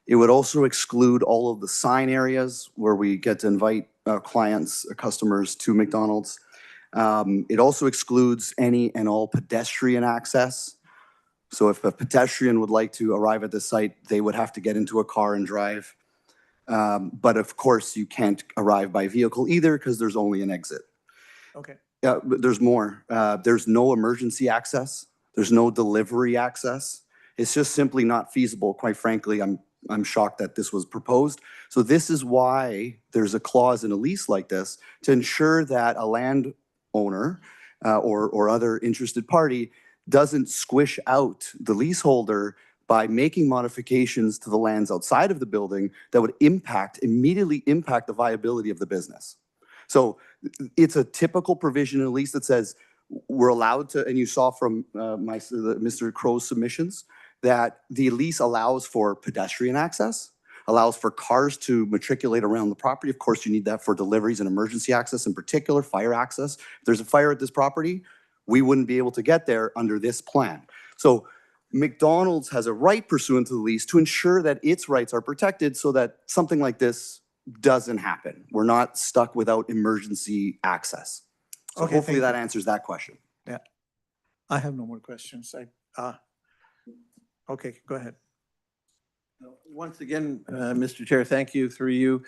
It would also exclude all of the sign areas where we get to invite clients, customers to McDonald's. It also excludes any and all pedestrian access. So if a pedestrian would like to arrive at the site, they would have to get into a car and drive. But of course, you can't arrive by vehicle either because there's only an exit. Okay. Yeah, but there's more. There's no emergency access. There's no delivery access. It's just simply not feasible. Quite frankly, I'm shocked that this was proposed. So this is why there's a clause in a lease like this to ensure that a landowner or other interested party doesn't squish out the leaseholder by making modifications to the lands outside of the building that would immediately impact the viability of the business. So it's a typical provision in a lease that says we're allowed to, and you saw from Mr. Crow's submissions, that the lease allows for pedestrian access, allows for cars to matriculate around the property. Of course, you need that for deliveries and emergency access, in particular, fire access. If there's a fire at this property, we wouldn't be able to get there under this plan. So McDonald's has a right pursuant to the lease to ensure that its rights are protected so that something like this doesn't happen. We're not stuck without emergency access. So Okay, hopefully thank that you. answers that question. Yeah. I have no more questions. Okay, go ahead. Once again, Mr. Chair, thank you through you.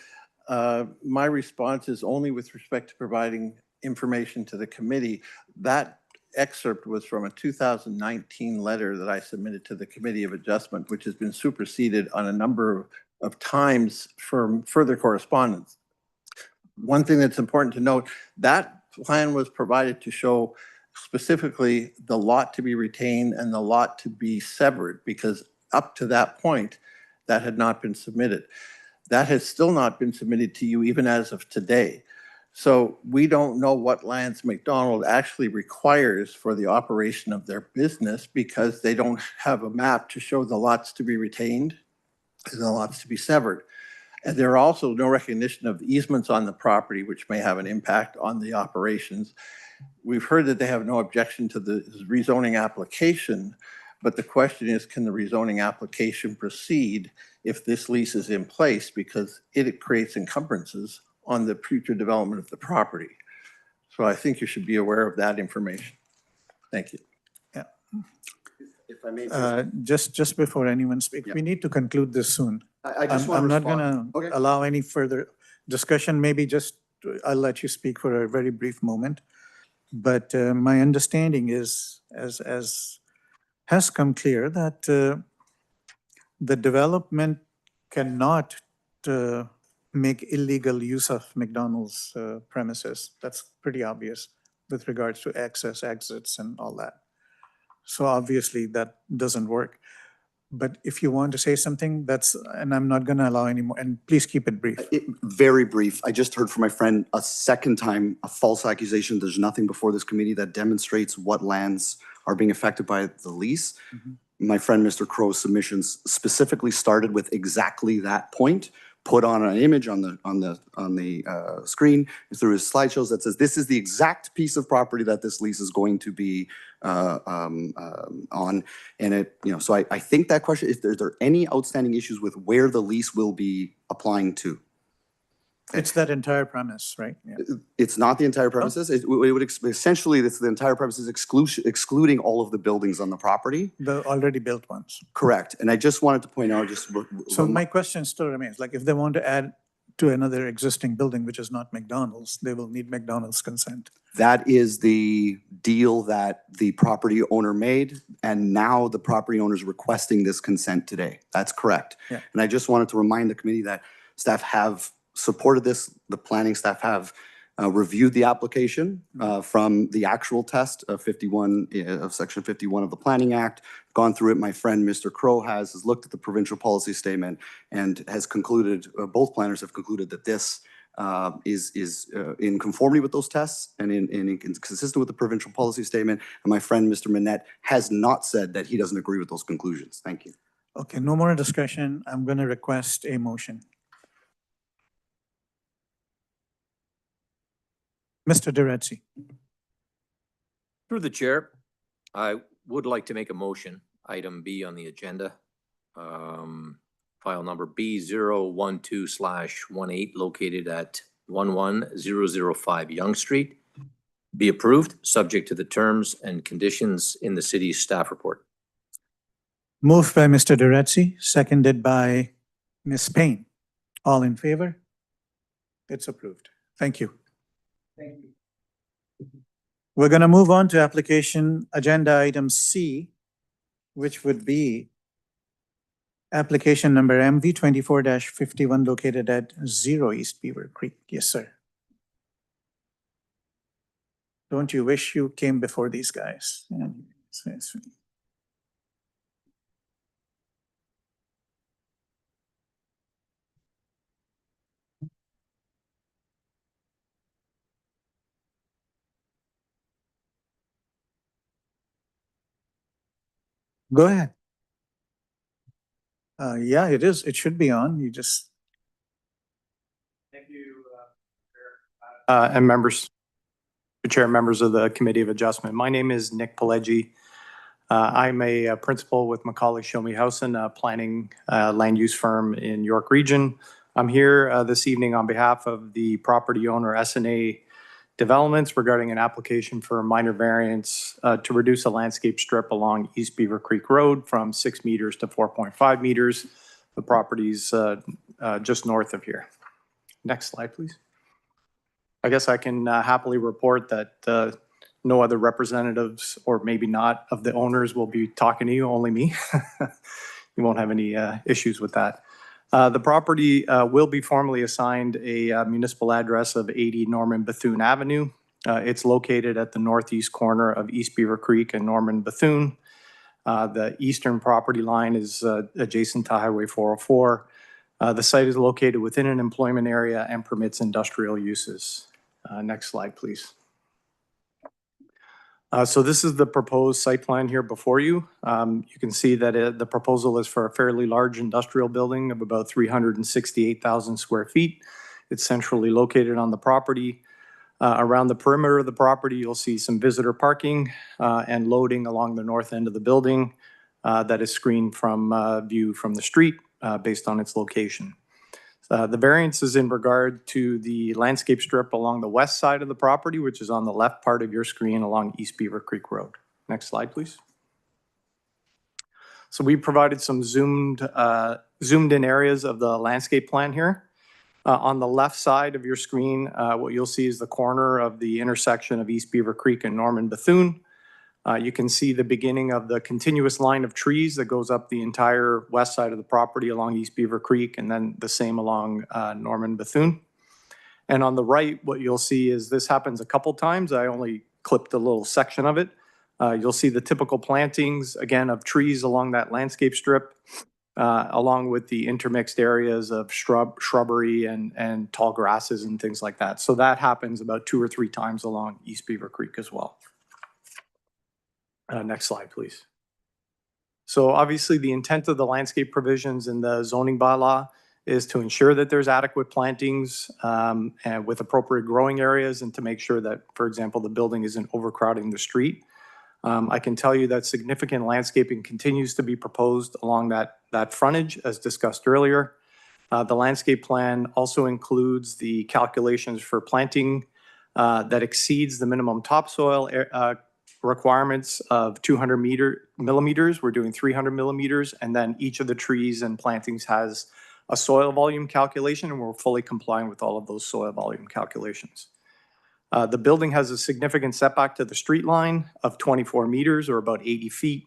My response is only with respect to providing information to the committee. That excerpt was from a 2019 letter that I submitted to the Committee of Adjustment, which has been superseded on a number of times for further correspondence. One thing that's important to note, that plan was provided to show specifically the lot to be retained and the lot to be severed, because up to that point, that had not been submitted. That has still not been submitted to you even as of today. So we don't know what lands McDonald actually requires for the operation of their business because they don't have a map to show the lots to be retained and the lots to be severed. And there are also no recognition of easements on the property, which may have an impact on the operations. We've heard that they have no objection to the rezoning application, but the question is, can the rezoning application proceed if this lease is in place, because it creates encumbrances on the future development of the property. So I think you should be aware of that information. Thank you. Yeah. If I may, Just before anyone speaks, Yeah. we need to conclude this soon. I just want I'm to not respond. gonna Okay. allow any further discussion. Maybe just, I'll let you speak for a very brief moment. But my understanding is, as has come clear, that the development cannot make illegal use of McDonald's premises. That's pretty obvious with regards to access, exits, and all that. So obviously that doesn't work. But if you want to say something, and I'm not going to allow any more, and please keep it brief. Very brief. I just heard from my friend a second time, a false accusation. There's nothing before this committee that demonstrates what lands are being affected by the lease. My friend, Mr. Crow's submissions specifically started with exactly that point, put on an image on the screen through his slideshows that says, this is the exact piece of property that this lease is going to be on. And it, so I think that question, if there any outstanding issues with where the lease will be applying to. It's that entire premise, right? Yeah. It's not the entire premises. It would essentially, it's the entire premises excluding all of the buildings on the property. The already built ones. Correct. And I just wanted to point out, So my question still remains, like if they want to add to another existing building, which is not McDonald's, they will need McDonald's consent. that is the deal that the property owner made, and now the property owner is requesting this consent today. That's correct. Yeah. And I just wanted to remind the committee that staff have supported this. The planning staff have reviewed the application from the actual test of 51, of Section 51 of the Planning Act, gone through it. My friend, Mr. Crow, has looked at the provincial policy statement and has concluded, both planners have concluded that this is in conformity with those tests and consistent with the provincial policy statement. And my friend, Mr. Manette, has not said that he doesn't agree with those conclusions. Thank you. Okay, no more discussion. I'm going to request a motion. Mr. Duretzi. Through the chair, I would like to make a motion, item B on the agenda. File number B012/18 located at 11005 Yonge Street be approved, subject to the terms and conditions in the city's staff report. Moved by Mr. Duretzi, seconded by Ms. Payne. All in favor? It's approved. Thank you. We're going to move on to application agenda item C, which would be application number MV 24-51 located at 0 East Beaver Creek. Yes, sir. Don't you wish you came before these guys? Yeah. Yes. Go ahead. Yeah, it is. It should be on. You just. Thank you, and members, Chair, members of the Committee of Adjustment. My name is Nick Pileggi. I'm a principal with Macaulay Show-Me Housen, a planning land use firm in York Region. I'm here this evening on behalf of the property owner SNA Developments regarding an application for a minor variance to reduce a landscape strip along East Beaver Creek Road from 6 meters to 4.5 meters. The property's just north of here. Next slide, please. I guess I can happily report that no other representatives, or maybe not, of the owners will be talking to you, only me. You won't have any issues with that. The property will be formally assigned a municipal address of 80 Norman Bethune Avenue. It's located at the northeast corner of East Beaver Creek and Norman Bethune. The eastern property line is adjacent to Highway 404. The site is located within an employment area and permits industrial uses. Next slide, please. So this is the proposed site plan here before you. You can see that the proposal is for a fairly large industrial building of about 368,000 square feet. It's centrally located on the property. Around the perimeter of the property, you'll see some visitor parking and loading along the north end of the building that is screened from view from the street based on its location. The variance is in regard to the landscape strip along the west side of the property, which is on the left part of your screen along East Beaver Creek Road. Next slide, please. So we provided some zoomed in areas of the landscape plan here. On the left side of your screen, what you'll see is the corner of the intersection of East Beaver Creek and Norman Bethune. You can see the beginning of the continuous line of trees that goes up the entire west side of the property along East Beaver Creek, and then the same along Norman Bethune. And on the right, what you'll see is this happens a couple times. I only clipped a little section of it. You'll see the typical plantings, again, of trees along that landscape strip, along with the intermixed areas of shrubbery and tall grasses and things like that. So that happens about 2 or 3 times along East Beaver Creek as well. Next slide, please. So obviously the intent of the landscape provisions in the zoning bylaw is to ensure that there's adequate plantings and with appropriate growing areas, and to make sure that, for example, the building isn't overcrowding the street. I can tell you that significant landscaping continues to be proposed along that frontage, as discussed earlier. The landscape plan also includes the calculations for planting that exceeds the minimum topsoil requirements of 200 millimeters. We're doing 300 millimeters, and then each of the trees and plantings has a soil volume calculation, and we're fully complying with all of those soil volume calculations. The building has a significant setback to the street line of 24 meters, or about 80 feet.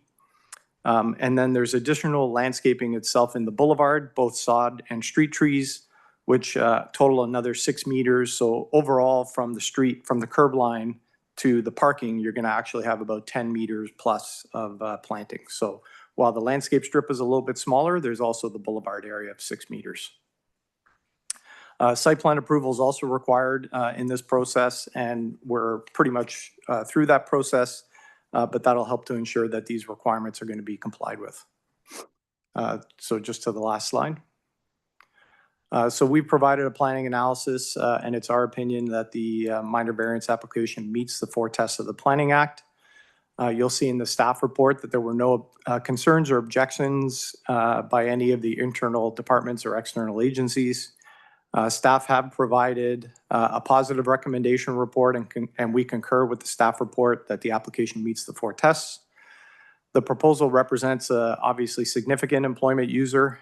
And then there's additional landscaping itself in the boulevard, both sod and street trees, which total another 6 meters. So overall, from the street, from the curb line to the parking, you're going to actually have about 10 meters plus of planting. So while the landscape strip is a little bit smaller, there's also the boulevard area of 6 meters. Site plan approval is also required in this process, and we're pretty much through that process, but that'll help to ensure that these requirements are going to be complied with. So just to the last slide. So we've provided a planning analysis, and it's our opinion that the minor variance application meets the 4 tests of the Planning Act. You'll see in the staff report that there were no concerns or objections by any of the internal departments or external agencies. Staff have provided a positive recommendation report and we concur with the staff report that the application meets the 4 tests. The proposal represents a obviously significant employment user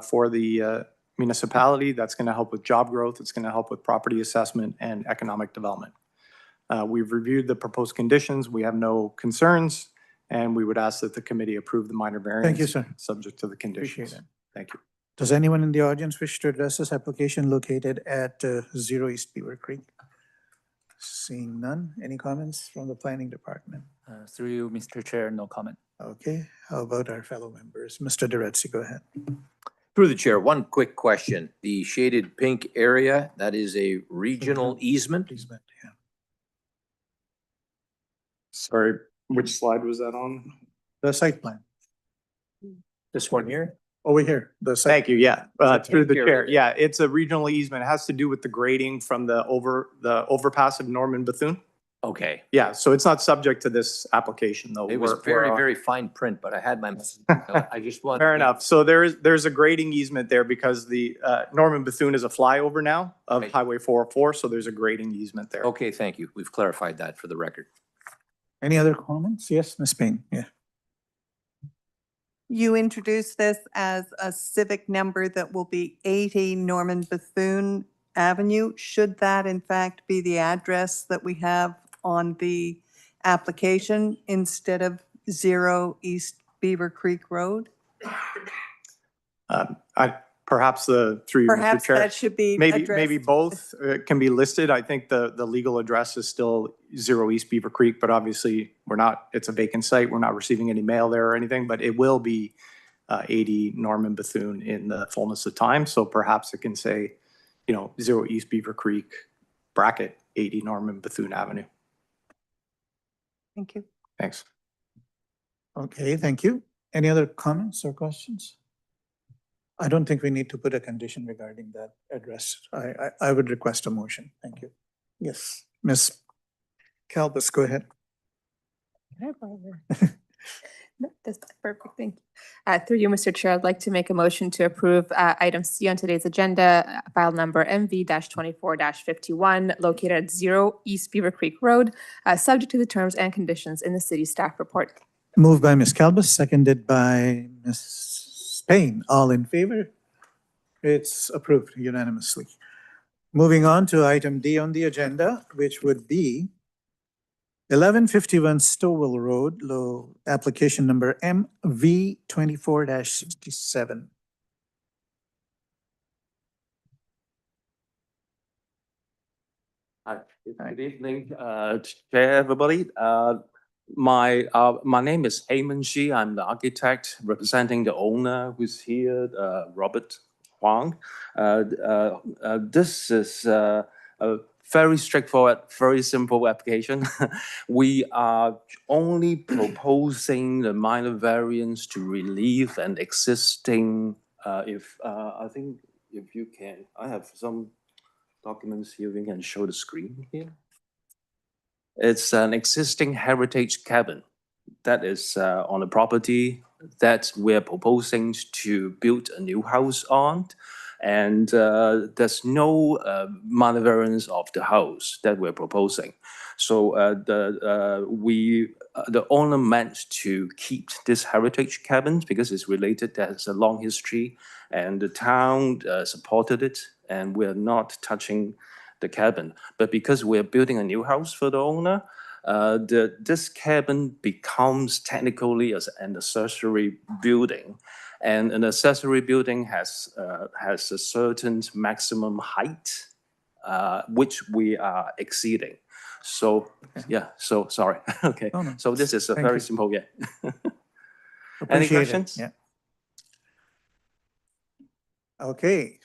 for the municipality. That's going to help with job growth. It's going to help with property assessment and economic development. We've reviewed the proposed conditions. We have no concerns, and we would ask that the committee approve the minor variance. Thank you, sir. Subject to the conditions. Appreciate it. Thank you. Does anyone in the audience wish to address this application located at 0 East Beaver Creek? Seeing none, any comments from the planning department? Through you, Mr. Chair, no comment. Okay, how about our fellow members? Mr. Duretzi, go ahead. Through the chair, one quick question. The shaded pink area, that is a regional easement? Easement, yeah. Sorry, which slide was that on? The site plan, This one here? over here, the site. Thank you, yeah, It's a through the pink chair. area. Yeah, it's a regional easement. It has to do with the grading from the overpass of Norman Bethune. Okay. Yeah, so it's not subject to this application, though. It was We're- very, we're- very fine print, but I had my, I just wanted. Fair enough. So there's a grading easement there because the Norman Bethune is a flyover now of Right. Highway 404, so there's a grading easement there. Okay, thank you. We've clarified that for the record. Any other comments? Yes, Ms. Payne, yeah. You introduced this as a civic number that will be 80 Norman Bethune Avenue. Should that in fact be the address that we have on the application instead of 0 East Beaver Creek Road? Perhaps through you, Mr. Perhaps Chair. that should be Maybe addressed. both can be listed. I think the legal address is still 0 East Beaver Creek, but obviously it's a vacant site. We're not receiving any mail there or anything, but it will be 80 Norman Bethune in the fullness of time. So perhaps it can say, 0 East Beaver Creek, bracket 80 Norman Bethune Avenue. Thank you. Thanks. Okay, thank you. Any other comments or questions? I don't think we need to put a condition regarding that address. I would request a motion. Thank you. Yes, Ms. Kalbus, go ahead. No, that's perfect, thank you. Through you, Mr. Chair, I'd like to make a motion to approve item C on today's agenda, file number MV-24-51, located at 0 East Beaver Creek Road, subject to the terms and conditions in the city staff report. Moved by Ms. Kalbus, seconded by Ms. Payne. All in favor? It's approved unanimously. Moving on to item D on the agenda, which would be 1151 Stowell Road, application number MV24-67. Good evening, Chair, everybody. My name is Heyman Shi. I'm the architect representing the owner who's here, Robert Huang. This is a very straightforward, very simple application. We are only proposing the minor variance to relieve an existing, I think if you can, I have some documents here, we can show the screen here. It's an existing heritage cabin that is on the property that we're proposing to build a new house on. And there's no minor variance of the house that we're proposing. So the owner meant to keep this heritage cabin because it's related, there's a long history, and the town supported it, and we're not touching the cabin. But because we're building a new house for the owner, this cabin becomes technically an accessory building. And an accessory building has a certain maximum height, which we are exceeding. So, yeah, so sorry. Okay. Oh, no. So this is a Thank very you. simple, yeah. Appreciate it. questions? Yeah. Okay,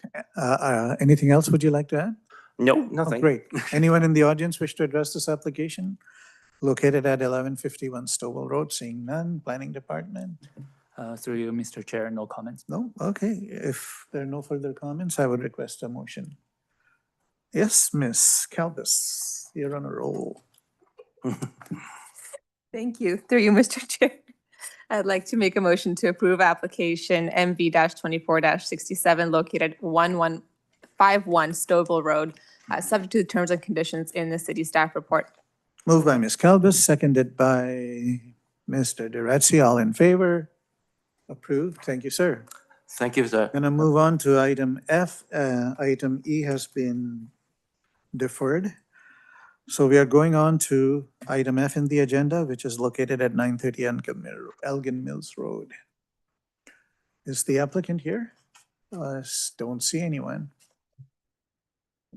anything else would you like to add? No, Oh, nothing. great. Anyone in the audience wish to address this application? Located at 1151 Stowell Road, seeing none. Planning Department? Through you, Mr. Chair, no comments. No? Okay, if there are no further comments, I would request a motion. Yes, Ms. Kalbus, you're on a roll. Thank you. Through you, Mr. Chair. I'd like to make a motion to approve application MV-24-67 located 51 Stovall Road, subject to the terms and conditions in the city staff report. Moved by Ms. Calbus, seconded by Mr. Duretzi. All in favor? Approved. Thank you, sir. Thank you, sir. Gonna move on to item F. Item E has been deferred. So we are going on to item F in the agenda, which is located at 930 Elgin Mills Road. Is the applicant here? Don't see anyone.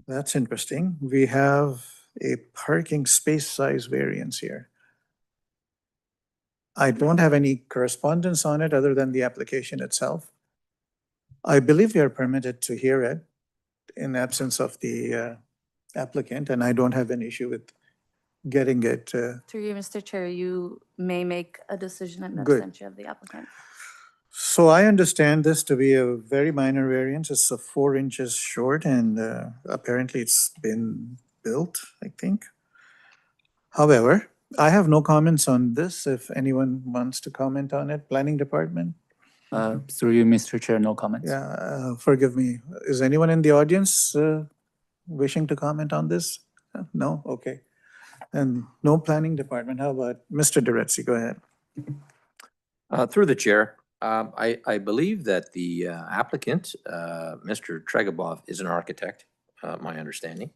That's interesting. We have a parking space size variance here. I don't have any correspondence on it other than the application itself. I believe we are permitted to hear it in absence of the applicant, and I don't have an issue with getting it. Through you, Mr. Chair, you may make a decision in Good. absentia of the applicant. So I understand this to be a very minor variance. It's 4 inches short, and apparently it's been built, I think. However, I have no comments on this. If anyone wants to comment on it, Planning Department? Through you, Mr. Chair, no comments. Yeah, forgive me. Is anyone in the audience wishing to comment on this? No? Okay. And no Planning Department. How about Mr. Duretzi? Go ahead. Through the chair, I believe that the applicant, Mr. Tregobov, is an architect, my understanding.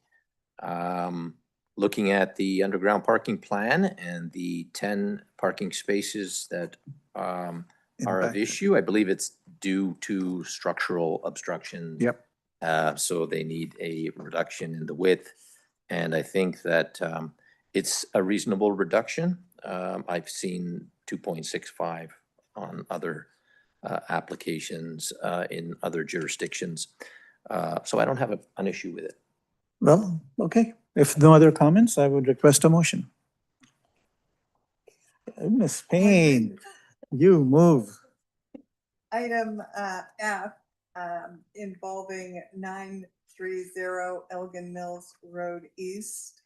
Looking at the underground parking plan and the 10 parking spaces that are of issue, I believe it's due to structural obstruction. Yep. So they need a reduction in the width. And I think that it's a reasonable reduction. I've seen 2.65 on other applications in other jurisdictions. So I don't have an issue with it. Well, okay. If no other comments, I would request a motion. Ms. Payne, you move. Item F, involving 930 Elgin Mills Road East.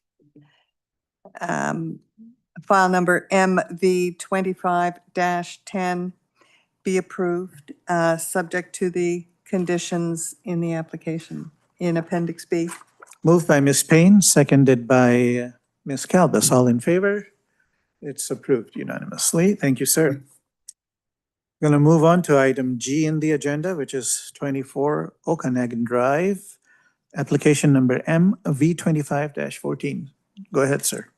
File number MV 25-10 be approved, subject to the conditions in the application in Appendix B. Moved by Ms. Payne, seconded by Ms. Calbus. All in favor? It's approved unanimously. Thank you, sir. Going to move on to item G in the agenda, which is 24 Okanagan Drive, application number MV 25-14. Go ahead, sir.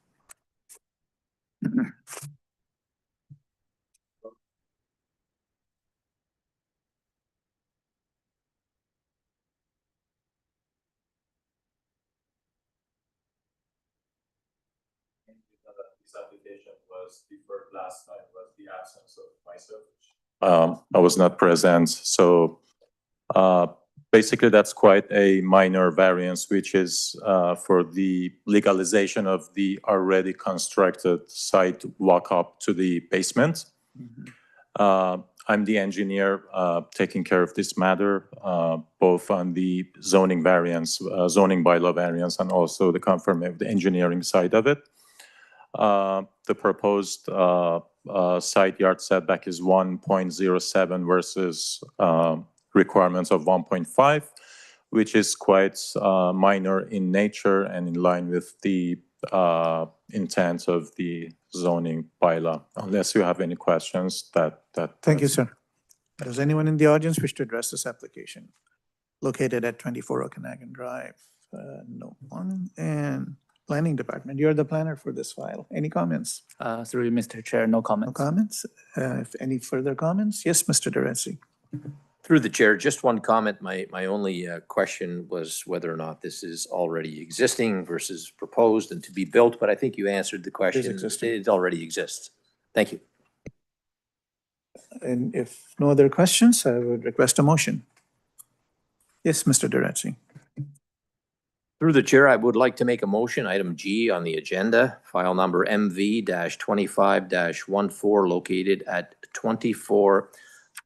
This application was deferred last time, was the absence of myself. I was not present, so basically that's quite a minor variance, which is for the legalization of the already constructed site walk up to the basement. I'm the engineer taking care of this matter, both on the zoning variance, zoning bylaw variance, and also the confirmation of the engineering side of it. The proposed side yard setback is 1.07 versus requirements of 1.5, which is quite minor in nature and in line with the intent of the zoning bylaw. Unless you have any questions, Thank you, sir. Does anyone in the audience wish to address this application? Located at 24 Okanagan Drive. No one. And Planning Department, you're the planner for this file. Any comments? Through you, Mr. Chair, no No comments. comments? If any further comments? Yes, Mr. Duretzi. Through the chair, just one comment. My only question was whether or not this is already existing versus proposed and to be built, but I think you answered the question. existing. It already exists. Thank you. And if no other questions, I would request a motion. Yes, Mr. Duretzi. Through the chair, I would like to make a motion, item G on the agenda, file number MV-25-14, located at 24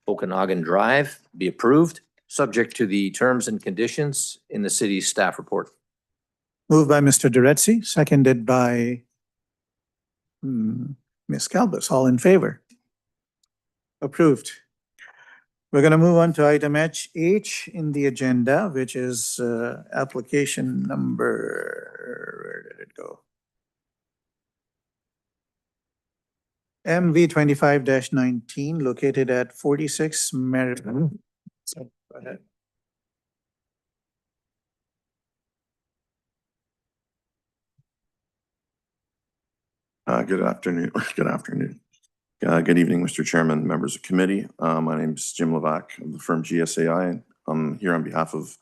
Okanagan Drive, be approved, subject to the terms and conditions in the city's staff report. Moved by Mr. Duretzi, seconded by Ms. Calbus. All in favor? Approved. We're going to move on to item H in the agenda, which is application number, where did it go? MV 25-19, located at 46 Merritt. So, go ahead. Good afternoon. Good afternoon. Good evening, Mr. Chairman, members of committee. My name is Jim Levac of the firm GSAI. I'm here on behalf of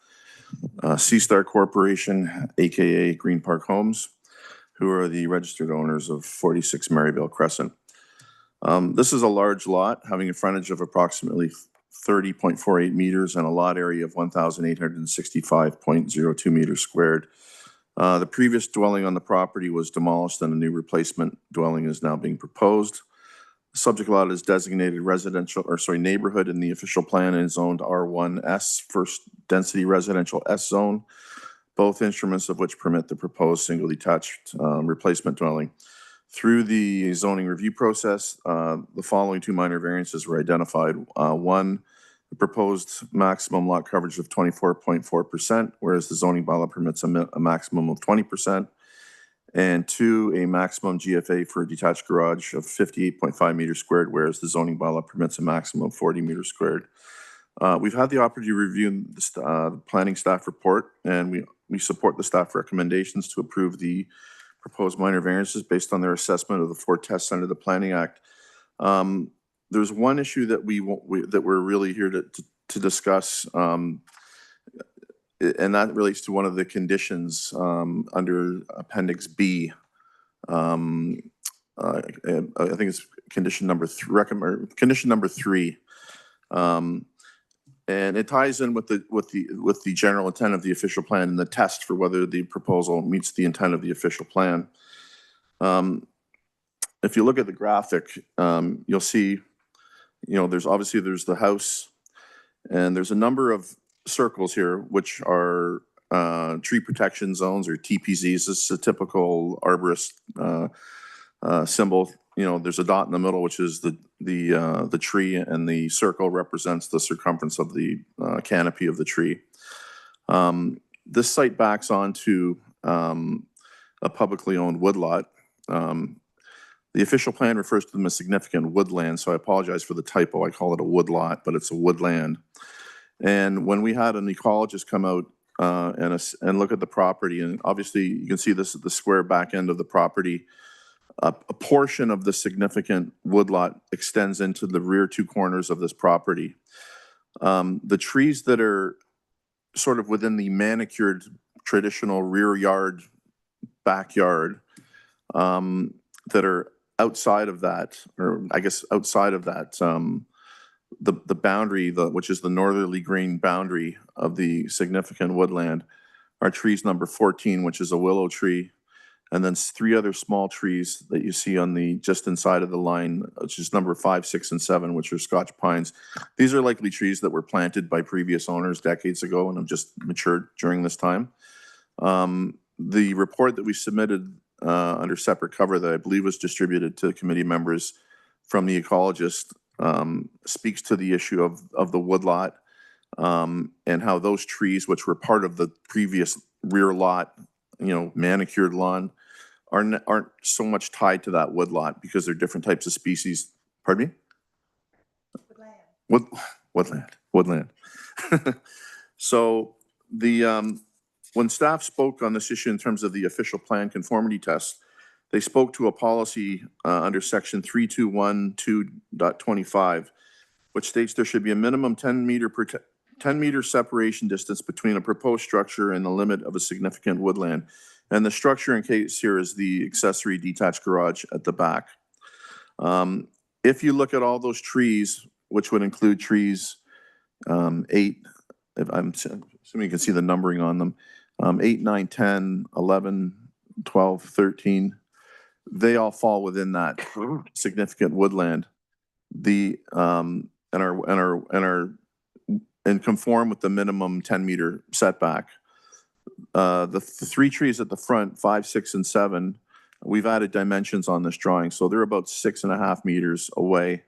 Seastar Corporation, AKA Green Park Homes, who are the registered owners of 46 Maryvale Crescent. This is a large lot having a frontage of approximately 30.48 meters and a lot area of 1,865.02 meters squared. The previous dwelling on the property was demolished and a new replacement dwelling is now being proposed. The subject lot is designated neighborhood in the official plan and is zoned R1S, first density residential S zone, both instruments of which permit the proposed single detached replacement dwelling. Through the zoning review process, the following two minor variances were identified. One, the proposed maximum lot coverage of 24.4%, whereas the zoning bylaw permits a maximum of 20%. And two, a maximum GFA for a detached garage of 58.5 meters squared, whereas the zoning bylaw permits a maximum of 40 meters squared. We've had the opportunity to review the planning staff report, and we support the staff recommendations to approve the proposed minor variances based on their assessment of the four tests under the Planning Act. There's one issue that that we're really here to discuss, and that relates to one of the conditions under Appendix B. I think it's condition number 3. And it ties in with the general intent of the official plan and the test for whether the proposal meets the intent of the official plan. If you look at the graphic, you'll see, there's the house, and there's a number of circles here, which are tree protection zones or TPZs. This is a typical arborist symbol. There's a dot in the middle, which is the tree, and the circle represents the circumference of the canopy of the tree. This site backs onto a publicly owned woodlot. The official plan refers to them as significant woodland, so I apologize for the typo. I call it a woodlot, but it's a woodland. And when we had an ecologist come out and look at the property, and obviously you can see this at the square back end of the property, a portion of the significant woodlot extends into the rear two corners of this property. The trees that are sort of within the manicured traditional rear yard, backyard, that are outside of that, or I guess outside of that, the boundary, which is the northerly green boundary of the significant woodland, are trees number 14, which is a willow tree, and then 3 other small trees that you see on the just inside of the line, which is number 5, 6, and 7, which are Scotch pines. These are likely trees that were planted by previous owners decades ago and have just matured during this time. The report that we submitted under separate cover that I believe was distributed to committee members from the ecologist speaks to the issue of the woodlot and how those trees, which were part of the previous rear lot, manicured lawn, aren't so much tied to that woodlot because they're different types of species. Pardon me? Woodland. So when staff spoke on this issue in terms of the official plan conformity test, they spoke to a policy under section 3212.25, which states there should be a minimum 10 meter separation distance between a proposed structure and the limit of a significant woodland. And the structure in case here is the accessory detached garage at the back. If you look at all those trees, which would include trees 8, if I'm assuming you can see the numbering on them, 8, 9, 10, 11, 12, 13, they all fall within that significant woodland. And conform with the minimum 10 meter setback. The 3 trees at the front, 5, 6, and 7, we've added dimensions on this drawing, so they're about 6.5 meters away.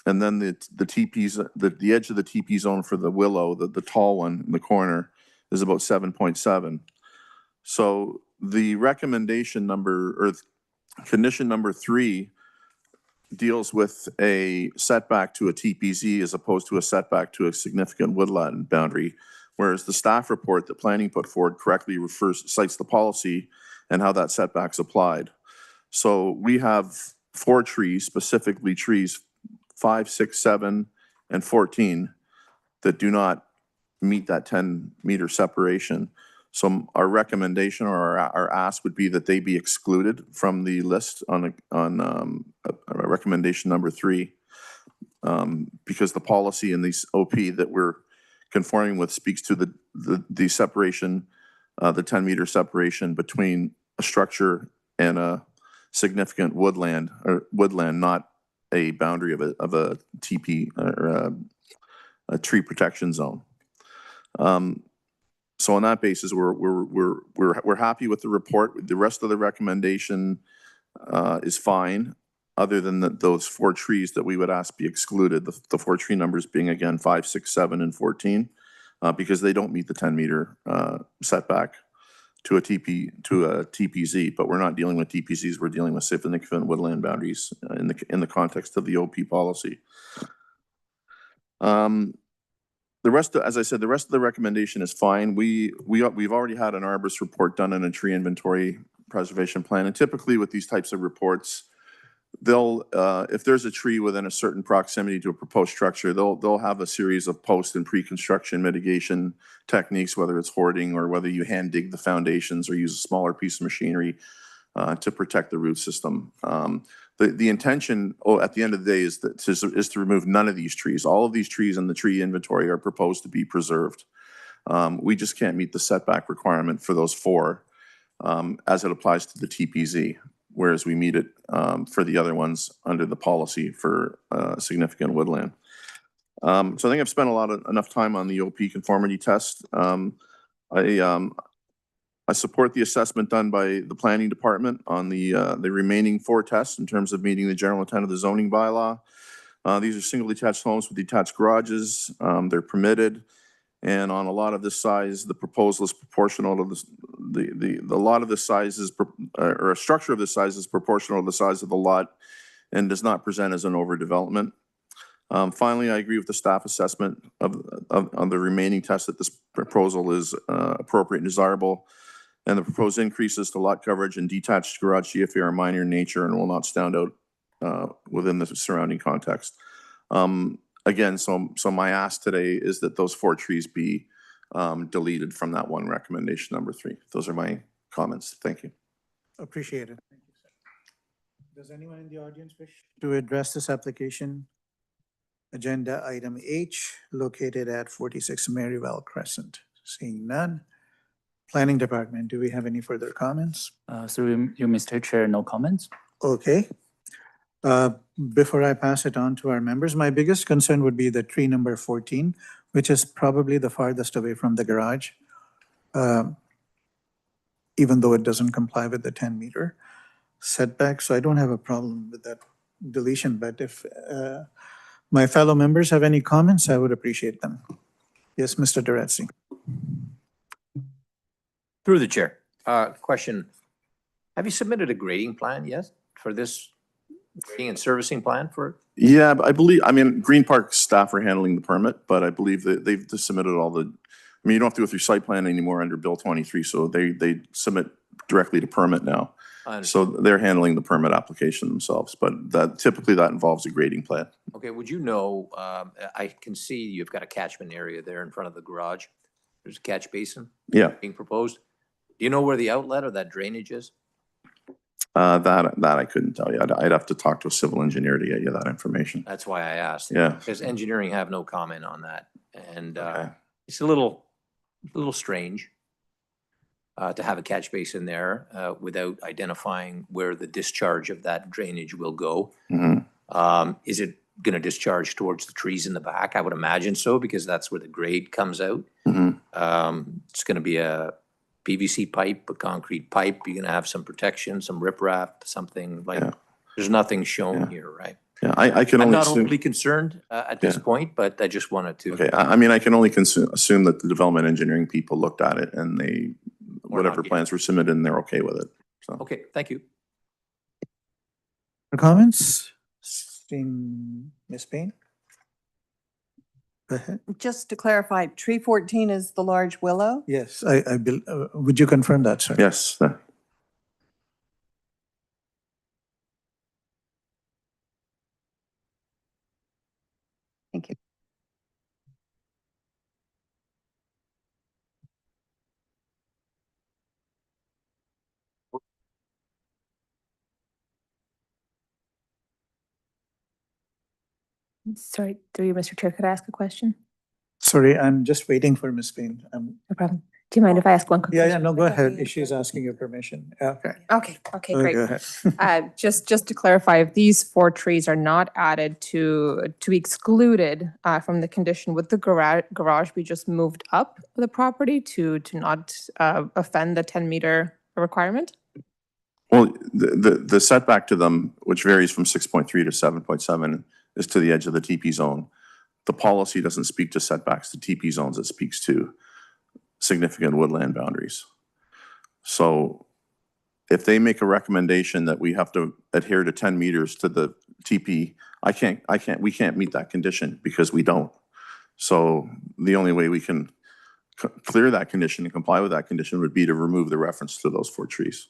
And then the TPs, the edge of the TP zone for the willow, the tall one in the corner, is about 7.7. So the recommendation number, or condition number 3, deals with a setback to a TPZ as opposed to a setback to a significant woodland boundary, whereas the staff report that planning put forward correctly cites the policy and how that setback's applied. So we have 4 trees, specifically trees 5, 6, 7, and 14 that do not meet that 10-meter separation. So our recommendation or our ask would be that they be excluded from the list on recommendation number 3, because the policy in these OP that we're conforming with speaks to the separation, the 10-meter separation between a structure and a significant woodland, not a boundary of a TP or a tree protection zone. So on that basis, we're happy with the report. The rest of the recommendation is fine, other than those 4 trees that we would ask be excluded. The 4 tree numbers being again 5, 6, 7, and 14, because they don't meet the 10-meter setback to a TPZ. But we're not dealing with TPZs. We're dealing with significant woodland boundaries in the context of the OP policy. The rest, as I said, the rest of the recommendation is fine. We've already had an arborist report done in a tree inventory preservation plan, and typically with these types of reports, they'll if there's a tree within a certain proximity to a proposed structure, they'll have a series of post and pre-construction mitigation techniques, whether it's hoarding or whether you hand dig the foundations or use a smaller piece of machinery to protect the root system. The intention at the end of the day is to remove none of these trees. All of these trees in the tree inventory are proposed to be preserved. We just can't meet the setback requirement for those 4 as it applies to the TPZ, whereas we meet it for the other ones under the policy for significant woodland. So I think I've spent enough time on the OP conformity test. I support the assessment done by the planning department on the remaining 4 tests in terms of meeting the general intent of the zoning bylaw. These are single detached homes with detached garages. They're permitted, and on a lot of this size, the proposal is proportional to a lot of this size is or a structure of this size is proportional to the size of the lot and does not present as an overdevelopment. Finally, I agree with the staff assessment of the remaining tests that this proposal is appropriate and desirable. And the proposed increases to lot coverage and detached garage GFA are minor in nature and will not stand out within the surrounding context. Again, so my ask today is that those 4 trees be deleted from that one recommendation number 3. Those are my comments. Thank you. Appreciate it. Thank you, sir. Does anyone in the audience wish to address this application? Agenda item H, located at 46 Maryvale Crescent. Seeing none. Planning Department, do we have any further comments? Through you, Mr. Chair, no comments. Okay. Before I pass it on to our members, my biggest concern would be the tree number 14, which is probably the farthest away from the garage, even though it doesn't comply with the 10-meter setback. So I don't have a problem with that deletion, but if my fellow members have any comments, I would appreciate them. Yes, Mr. Duretzi. Through the chair. Question. Have you submitted a grading plan yet for this grading and servicing plan for? Yeah, I mean, Green Park staff are handling the permit, but I believe that they've submitted all the, I mean, you don't have to go through site plan anymore under Bill 23, so they submit directly to permit now. So they're handling the permit application themselves, but typically that involves a grading plan. Okay, would you know, I can see you've got a catchment area there in front of the garage. There's a catch basin. Yeah. Being proposed. Do you know where the outlet or that drainage is? That I couldn't tell you. I'd have to talk to a civil engineer to get you that information. That's why I asked. Yeah. Because engineering have no comment on that. And Okay. it's a little strange to have a catch basin there without identifying where the discharge of that drainage will go. Mhm. Is it going to discharge towards the trees in the back? I would imagine so, because that's where the grade comes out. Mhm. It's going to be a PVC pipe, a concrete pipe. You're going to have some protection, some riprap, something like, Yeah. there's nothing shown Yeah. here, right? Yeah, I can I'm only not assume. overly concerned at this Yeah. point, but I just wanted to. Okay, I mean, I can only assume that the development engineering people looked at it and they, Or not whatever yet. plans were submitted and they're okay with it. So, Okay, thank you. Comments? Seeing Ms. Payne? Go ahead. Just to clarify, tree 14 is the large willow? Yes, would you confirm that, sir? yes, Thank you. Sorry, through you, Mr. Chair, could I ask a question? Sorry, I'm just waiting for Ms. Payne. No problem. Do you mind if I ask one quick Yeah, question? no, go ahead. If she's asking your permission. Okay. Okay, great. Go ahead. Just to clarify, if these 4 trees are not added to be excluded from the condition, would the garage be just moved up the property to not offend the 10-meter requirement? well, the setback to them, which varies from 6.3 to 7.7, is to the edge of the TP zone. The policy doesn't speak to setbacks to TP zones, it speaks to significant woodland boundaries. So if they make a recommendation that we have to adhere to 10 meters to the TP, we can't meet that condition because we don't. So the only way we can clear that condition and comply with that condition would be to remove the reference to those 4 trees.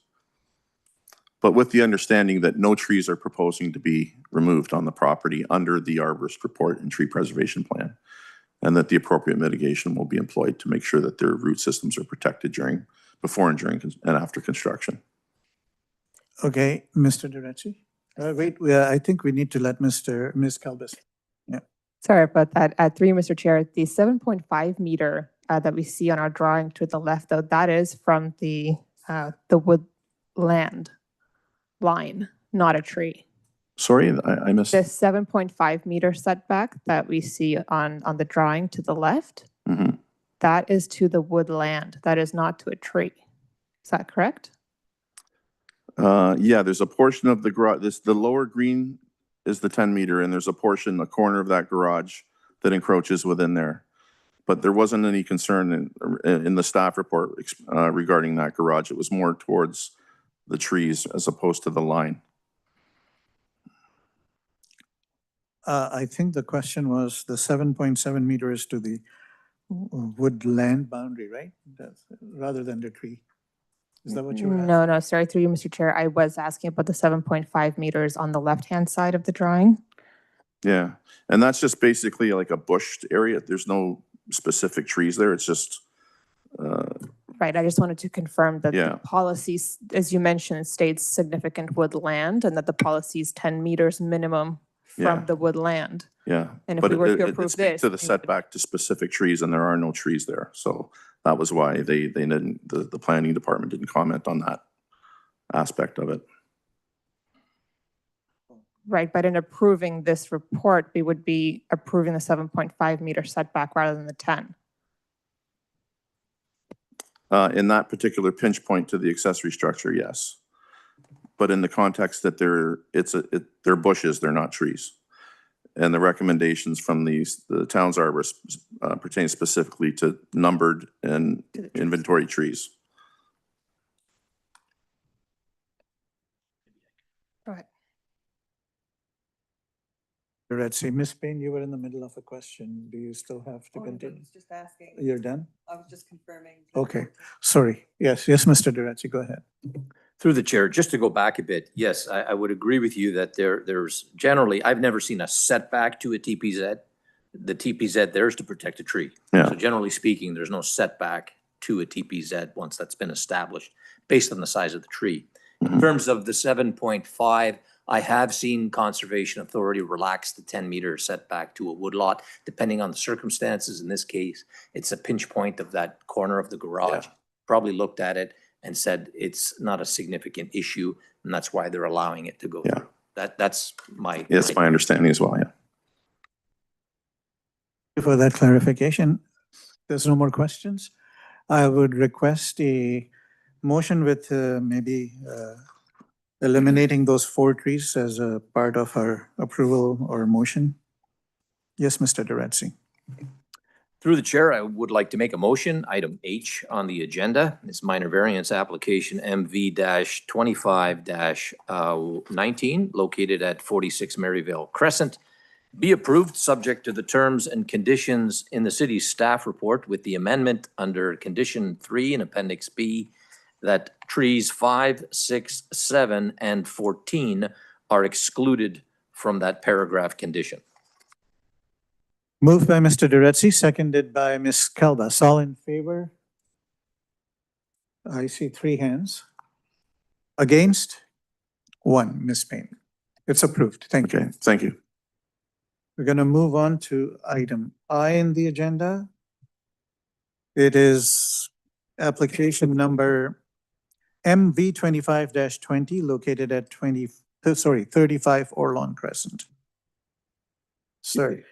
But with the understanding that no trees are proposing to be removed on the property under the arborist report and tree preservation plan, and that the appropriate mitigation will be employed to make sure that their root systems are protected before and during and after construction. Okay, Mr. Duretzi. Wait, I think we need to let Ms. Calbis. Sorry about that. Through you, Mr. Chair, the 7.5 meter that we see on our drawing to the left, though, that is from the woodland line, not a tree. Sorry, I missed. The 7.5 meter setback that we see on the drawing to the left, Mhm. that is to the woodland. That is not to a tree. Is that correct? Yeah, there's a portion of the garage, the lower green is the 10 meter, and there's a portion, the corner of that garage that encroaches within there. But there wasn't any concern in the staff report regarding that garage. It was more towards the trees as opposed to the line. I think the question was the 7.7 meters to the woodland boundary, right? Rather than the tree. Is that what you were asking? No, sorry, through you, Mr. Chair. I was asking about the 7.5 meters on the left-hand side of the drawing. Yeah, and that's just basically like a bushed area. There's no specific trees there. It's just, Right, I just wanted to confirm that Yeah. the policies, as you mentioned, states significant woodland and that the policy is 10 meters minimum Yeah. from the woodland. yeah. And if But we were to it approve speaks this, to the we would- setback to specific trees, and there are no trees there. So that was why they didn't, the planning department didn't comment on that aspect of it. Right, but in approving this report, we would be approving the 7.5 meter setback rather than the 10. In that particular pinch point to the accessory structure, yes. But in the context that they're bushes, they're not trees. And the recommendations from the town's arborist pertain specifically to numbered and inventory trees. Go ahead. Duretzi, Ms. Payne, you were in the middle of a question. Do you still have to continue? Just asking. You're done? I was just confirming. Okay, sorry. Yes, Mr. Duretzi, go ahead. Through the chair, just to go back a bit, yes, I would agree with you that there's generally, I've never seen a setback to a TPZ. The TPZ there is to protect a tree. Yeah. So generally speaking, there's no setback to a TPZ once that's been established based on the size of the tree. In terms of the 7.5, I have seen Conservation Authority relax the 10-meter setback to a woodlot, depending on the circumstances. In this case, it's a pinch point of that corner of the garage. Probably looked at it and said it's not a significant issue, and that's why they're allowing it to go through. That's my. Yes, my understanding as well, yeah. For that clarification, there's no more questions. I would request a motion with maybe eliminating those 4 trees as a part of our approval or motion? Yes, Mr. Duretsi. Through the chair, I would like to make a motion, item H on the agenda, this minor variance application MV-25-19, located at 46 Maryvale Crescent, be approved, subject to the terms and conditions in the city's staff report with the amendment under condition 3 in Appendix B that trees 5, 6, 7, and 14 are excluded from that paragraph condition. Moved by Mr. Duretsi, seconded by Ms. Calvas. All in favor? I see 3 hands. Against? 1, Ms. Payne. It's approved. Thank you. Okay, thank you. We're going to move on to item I in the agenda. It is application number MV 25-20 located at 35 Orlon Crescent. Sir.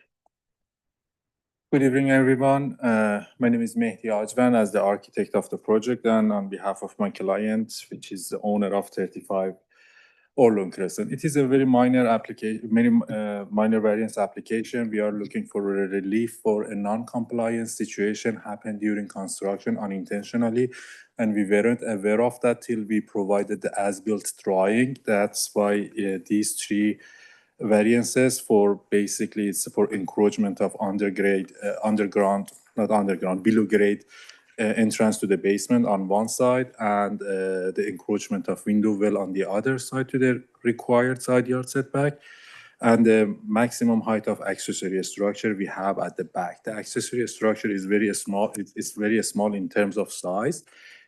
Good evening, everyone. My name is Mehdi Ajvan as the architect of the project and on behalf of my client, which is the owner of 35 Orlon Crescent. It is a very minor application, minor variance application. We are looking for a relief for a non-compliance situation happened during construction unintentionally, and we weren't aware of that till we provided the as-built drawing. That's why these 3 variances for basically it's for encroachment of below grade entrance to the basement on one side and the encroachment of window well on the other side to the required side yard setback, and the maximum height of accessory structure we have at the back. The accessory structure is very small. It's very small in terms of size.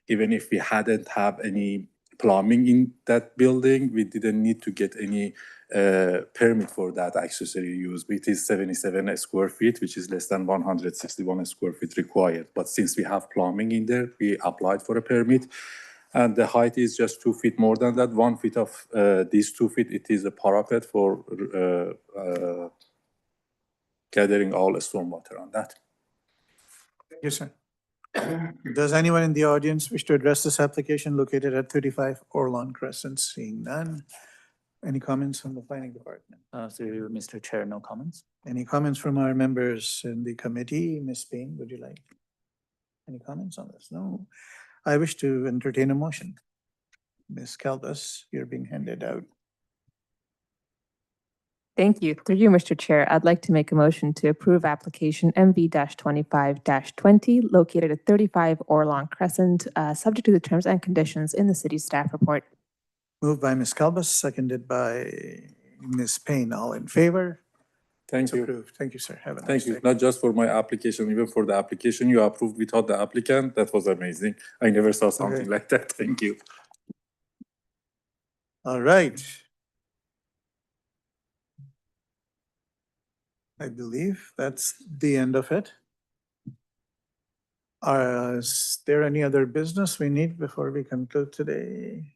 Even if we hadn't have any plumbing in that building, we didn't need to get any permit for that accessory use. It is 77 square feet, which is less than 161 square feet required. But since we have plumbing in there, we applied for a permit. And the height is just 2 feet more than that. 1 foot of these 2 feet, it is a parapet for gathering all stormwater on that. Yes, sir. Does anyone in the audience wish to address this application located at 35 Orlon Crescent? Seeing none. Any comments from the planning department? Through Mr. Chair, no comments. Any comments from our members in the committee? Ms. Payne, would you like any comments on this? No. I wish to entertain a motion. Ms. Calvas, you're being handed out. Thank you. Through you, Mr. Chair, I'd like to make a motion to approve application MV-25-20 located at 35 Orlon Crescent, subject to the terms and conditions in the city's staff report. Moved by Ms. Calvas, seconded by Ms. Payne. All in favor? Thank It's you. approved. Thank you, sir. Have a nice Thank you. day. Not just for my application, even for the application you approved without the applicant. That was amazing. I never saw something Okay. like that. Thank you. All right. I believe that's the end of it. Is there any other business we need before we conclude today?